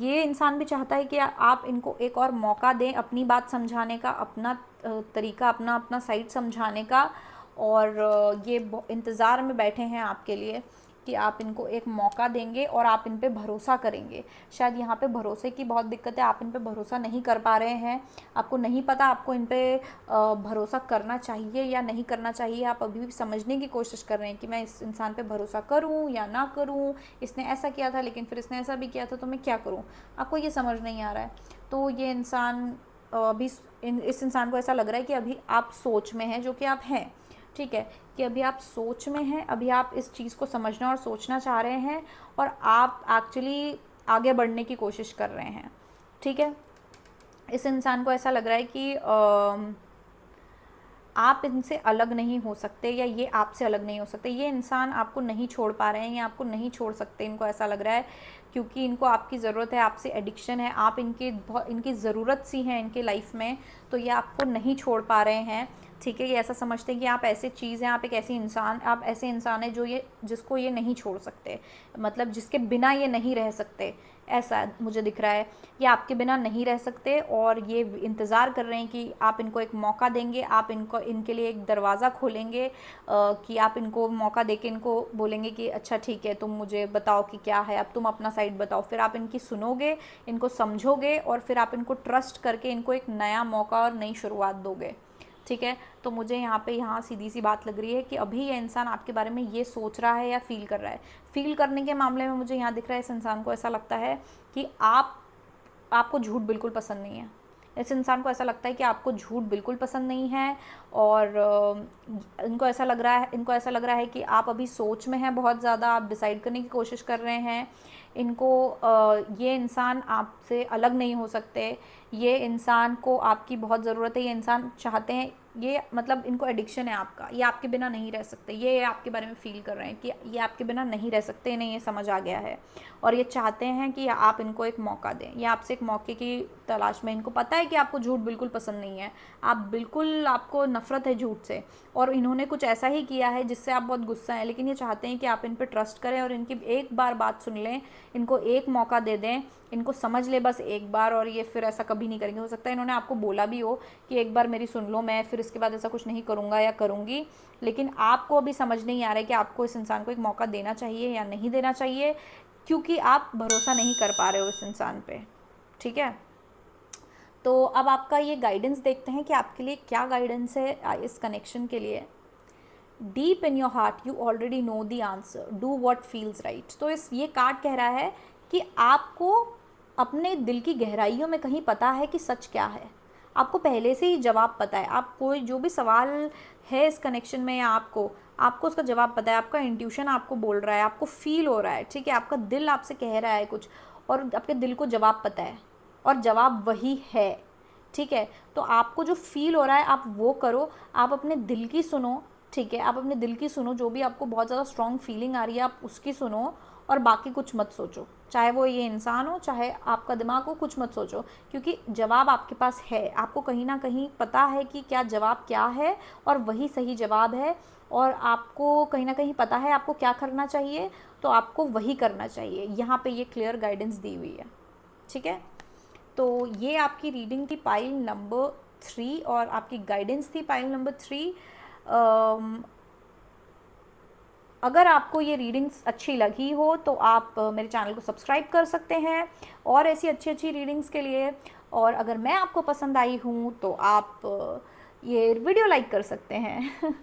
ये इंसान भी चाहता है कि आप इनको एक और मौका दें अपनी बात समझाने का, अपना तरीका, अपना साइड समझाने का। और ये इंतज़ार में बैठे हैं आपके लिए कि आप इनको एक मौका देंगे और आप इन पे भरोसा करेंगे। शायद यहाँ पे भरोसे की बहुत दिक्कत है, आप इन पे भरोसा नहीं कर पा रहे हैं, आपको नहीं पता आपको इन पे भरोसा करना चाहिए या नहीं करना चाहिए। आप अभी भी समझने की कोशिश कर रहे हैं कि मैं इस इंसान पे भरोसा करूँ या ना करूँ, इसने ऐसा किया था लेकिन फिर इसने ऐसा भी किया था, तो मैं क्या करूँ, आपको ये समझ नहीं आ रहा है। तो ये इंसान अभी इस इंसान को ऐसा लग रहा है कि अभी आप सोच में हैं, जो कि आप हैं, ठीक है, कि अभी आप सोच में हैं, अभी आप इस चीज़ को समझना और सोचना चाह रहे हैं और आप एक्चुअली आगे बढ़ने की कोशिश कर रहे हैं, ठीक है। इस इंसान को ऐसा लग रहा है कि आप इनसे अलग नहीं हो सकते या ये आपसे अलग नहीं हो सकते। ये इंसान आपको नहीं छोड़ पा रहे हैं या आपको नहीं छोड़ सकते, इनको ऐसा लग रहा है, क्योंकि इनको आपकी ज़रूरत है, आपसे एडिक्शन है, आप इनकी ज़रूरत सी हैं इनके लाइफ में, तो ये आपको नहीं छोड़ पा रहे हैं, ठीक है। ये ऐसा समझते हैं कि आप ऐसे चीज़ हैं, आप एक ऐसी इंसान, आप ऐसे इंसान हैं जिसको ये नहीं छोड़ सकते, मतलब जिसके बिना ये नहीं रह सकते, ऐसा मुझे दिख रहा है। ये आपके बिना नहीं रह सकते और ये इंतज़ार कर रहे हैं कि आप इनको एक मौका देंगे, आप इनके लिए एक दरवाज़ा खोलेंगे, कि आप इनको मौका देके इनको बोलेंगे कि अच्छा ठीक है, तुम मुझे बताओ कि क्या है, अब तुम अपना साइड बताओ। फिर आप इनकी सुनोगे, इनको समझोगे और फिर आप इनको ट्रस्ट करके इनको एक नया मौका और नई शुरुआत दोगे, ठीक है। तो मुझे यहाँ सीधी सी बात लग रही है कि अभी ये इंसान आपके बारे में ये सोच रहा है या फील कर रहा है। फील करने के मामले में मुझे यहाँ दिख रहा है, इस इंसान को ऐसा लगता है कि आपको झूठ बिल्कुल पसंद नहीं है। इस इंसान को ऐसा लगता है कि आपको झूठ बिल्कुल पसंद नहीं है और इनको ऐसा लग रहा है कि आप अभी सोच में हैं बहुत ज़्यादा, आप डिसाइड करने की कोशिश कर रहे हैं। इनको ये इंसान आपसे अलग नहीं हो सकते, ये इंसान को आपकी बहुत ज़रूरत है, ये इंसान चाहते हैं, ये मतलब इनको एडिक्शन है आपका, ये आपके बिना नहीं रह सकते, ये आपके बारे में फ़ील कर रहे हैं कि ये आपके बिना नहीं रह सकते, इन्हें ये समझ आ गया है और ये चाहते हैं कि आप इनको एक मौका दें, ये आपसे एक मौके की तलाश में, इनको पता है कि आपको झूठ बिल्कुल पसंद नहीं है, आपको नफ़रत है झूठ से, और इन्होंने कुछ ऐसा ही किया है जिससे आप बहुत गुस्सा हैं, लेकिन ये चाहते हैं कि आप इन पर ट्रस्ट करें और इनकी एक बार बात सुन लें, इनको एक मौका दे दें, इनको समझ ले बस एक बार, और ये फिर ऐसा कभी नहीं करेंगे। हो सकता है इन्होंने आपको बोला भी हो कि एक बार मेरी सुन लो, मैं फिर इसके बाद ऐसा कुछ नहीं करूँगा या करूँगी, लेकिन आपको अभी समझ नहीं आ रहा है कि आपको इस इंसान को एक मौका देना चाहिए या नहीं देना चाहिए, क्योंकि आप भरोसा नहीं कर पा रहे हो इस इंसान पे। ठीक है, तो अब आपका ये गाइडेंस देखते हैं कि आपके लिए क्या गाइडेंस है इस कनेक्शन के लिए। Deep in your heart you already know the answer, do what feels right. तो ये कार्ड कह रहा है कि आपको अपने दिल की गहराइयों में कहीं पता है कि सच क्या है, आपको पहले से ही जवाब पता है, आप कोई जो भी सवाल है इस कनेक्शन में या आपको उसका जवाब पता है, आपका इंट्यूशन आपको बोल रहा है, आपको फील हो रहा है, ठीक है, आपका दिल आपसे कह रहा है कुछ और आपके दिल को जवाब पता है और जवाब वही है। ठीक है, तो आपको जो फील हो रहा है आप वो करो, आप अपने दिल की सुनो। ठीक है, आप अपने दिल की सुनो, जो भी आपको बहुत ज़्यादा स्ट्रॉन्ग फीलिंग आ रही है आप उसकी सुनो और बाकी कुछ मत सोचो, चाहे वो ये इंसान हो चाहे आपका दिमाग हो, कुछ मत सोचो, क्योंकि जवाब आपके पास है, आपको कहीं ना कहीं पता है कि क्या जवाब क्या है और वही सही जवाब है, और आपको कहीं ना कहीं पता है आपको क्या करना चाहिए, तो आपको वही करना चाहिए। यहाँ पे ये क्लियर गाइडेंस दी हुई है। ठीक है, तो ये आपकी रीडिंग थी पाइल नंबर 3 और आपकी गाइडेंस थी पाइल नंबर 3। अगर आपको ये रीडिंग्स अच्छी लगी हो तो आप मेरे चैनल को सब्सक्राइब कर सकते हैं और ऐसी अच्छी अच्छी रीडिंग्स के लिए, और अगर मैं आपको पसंद आई हूँ तो आप ये वीडियो लाइक कर सकते हैं।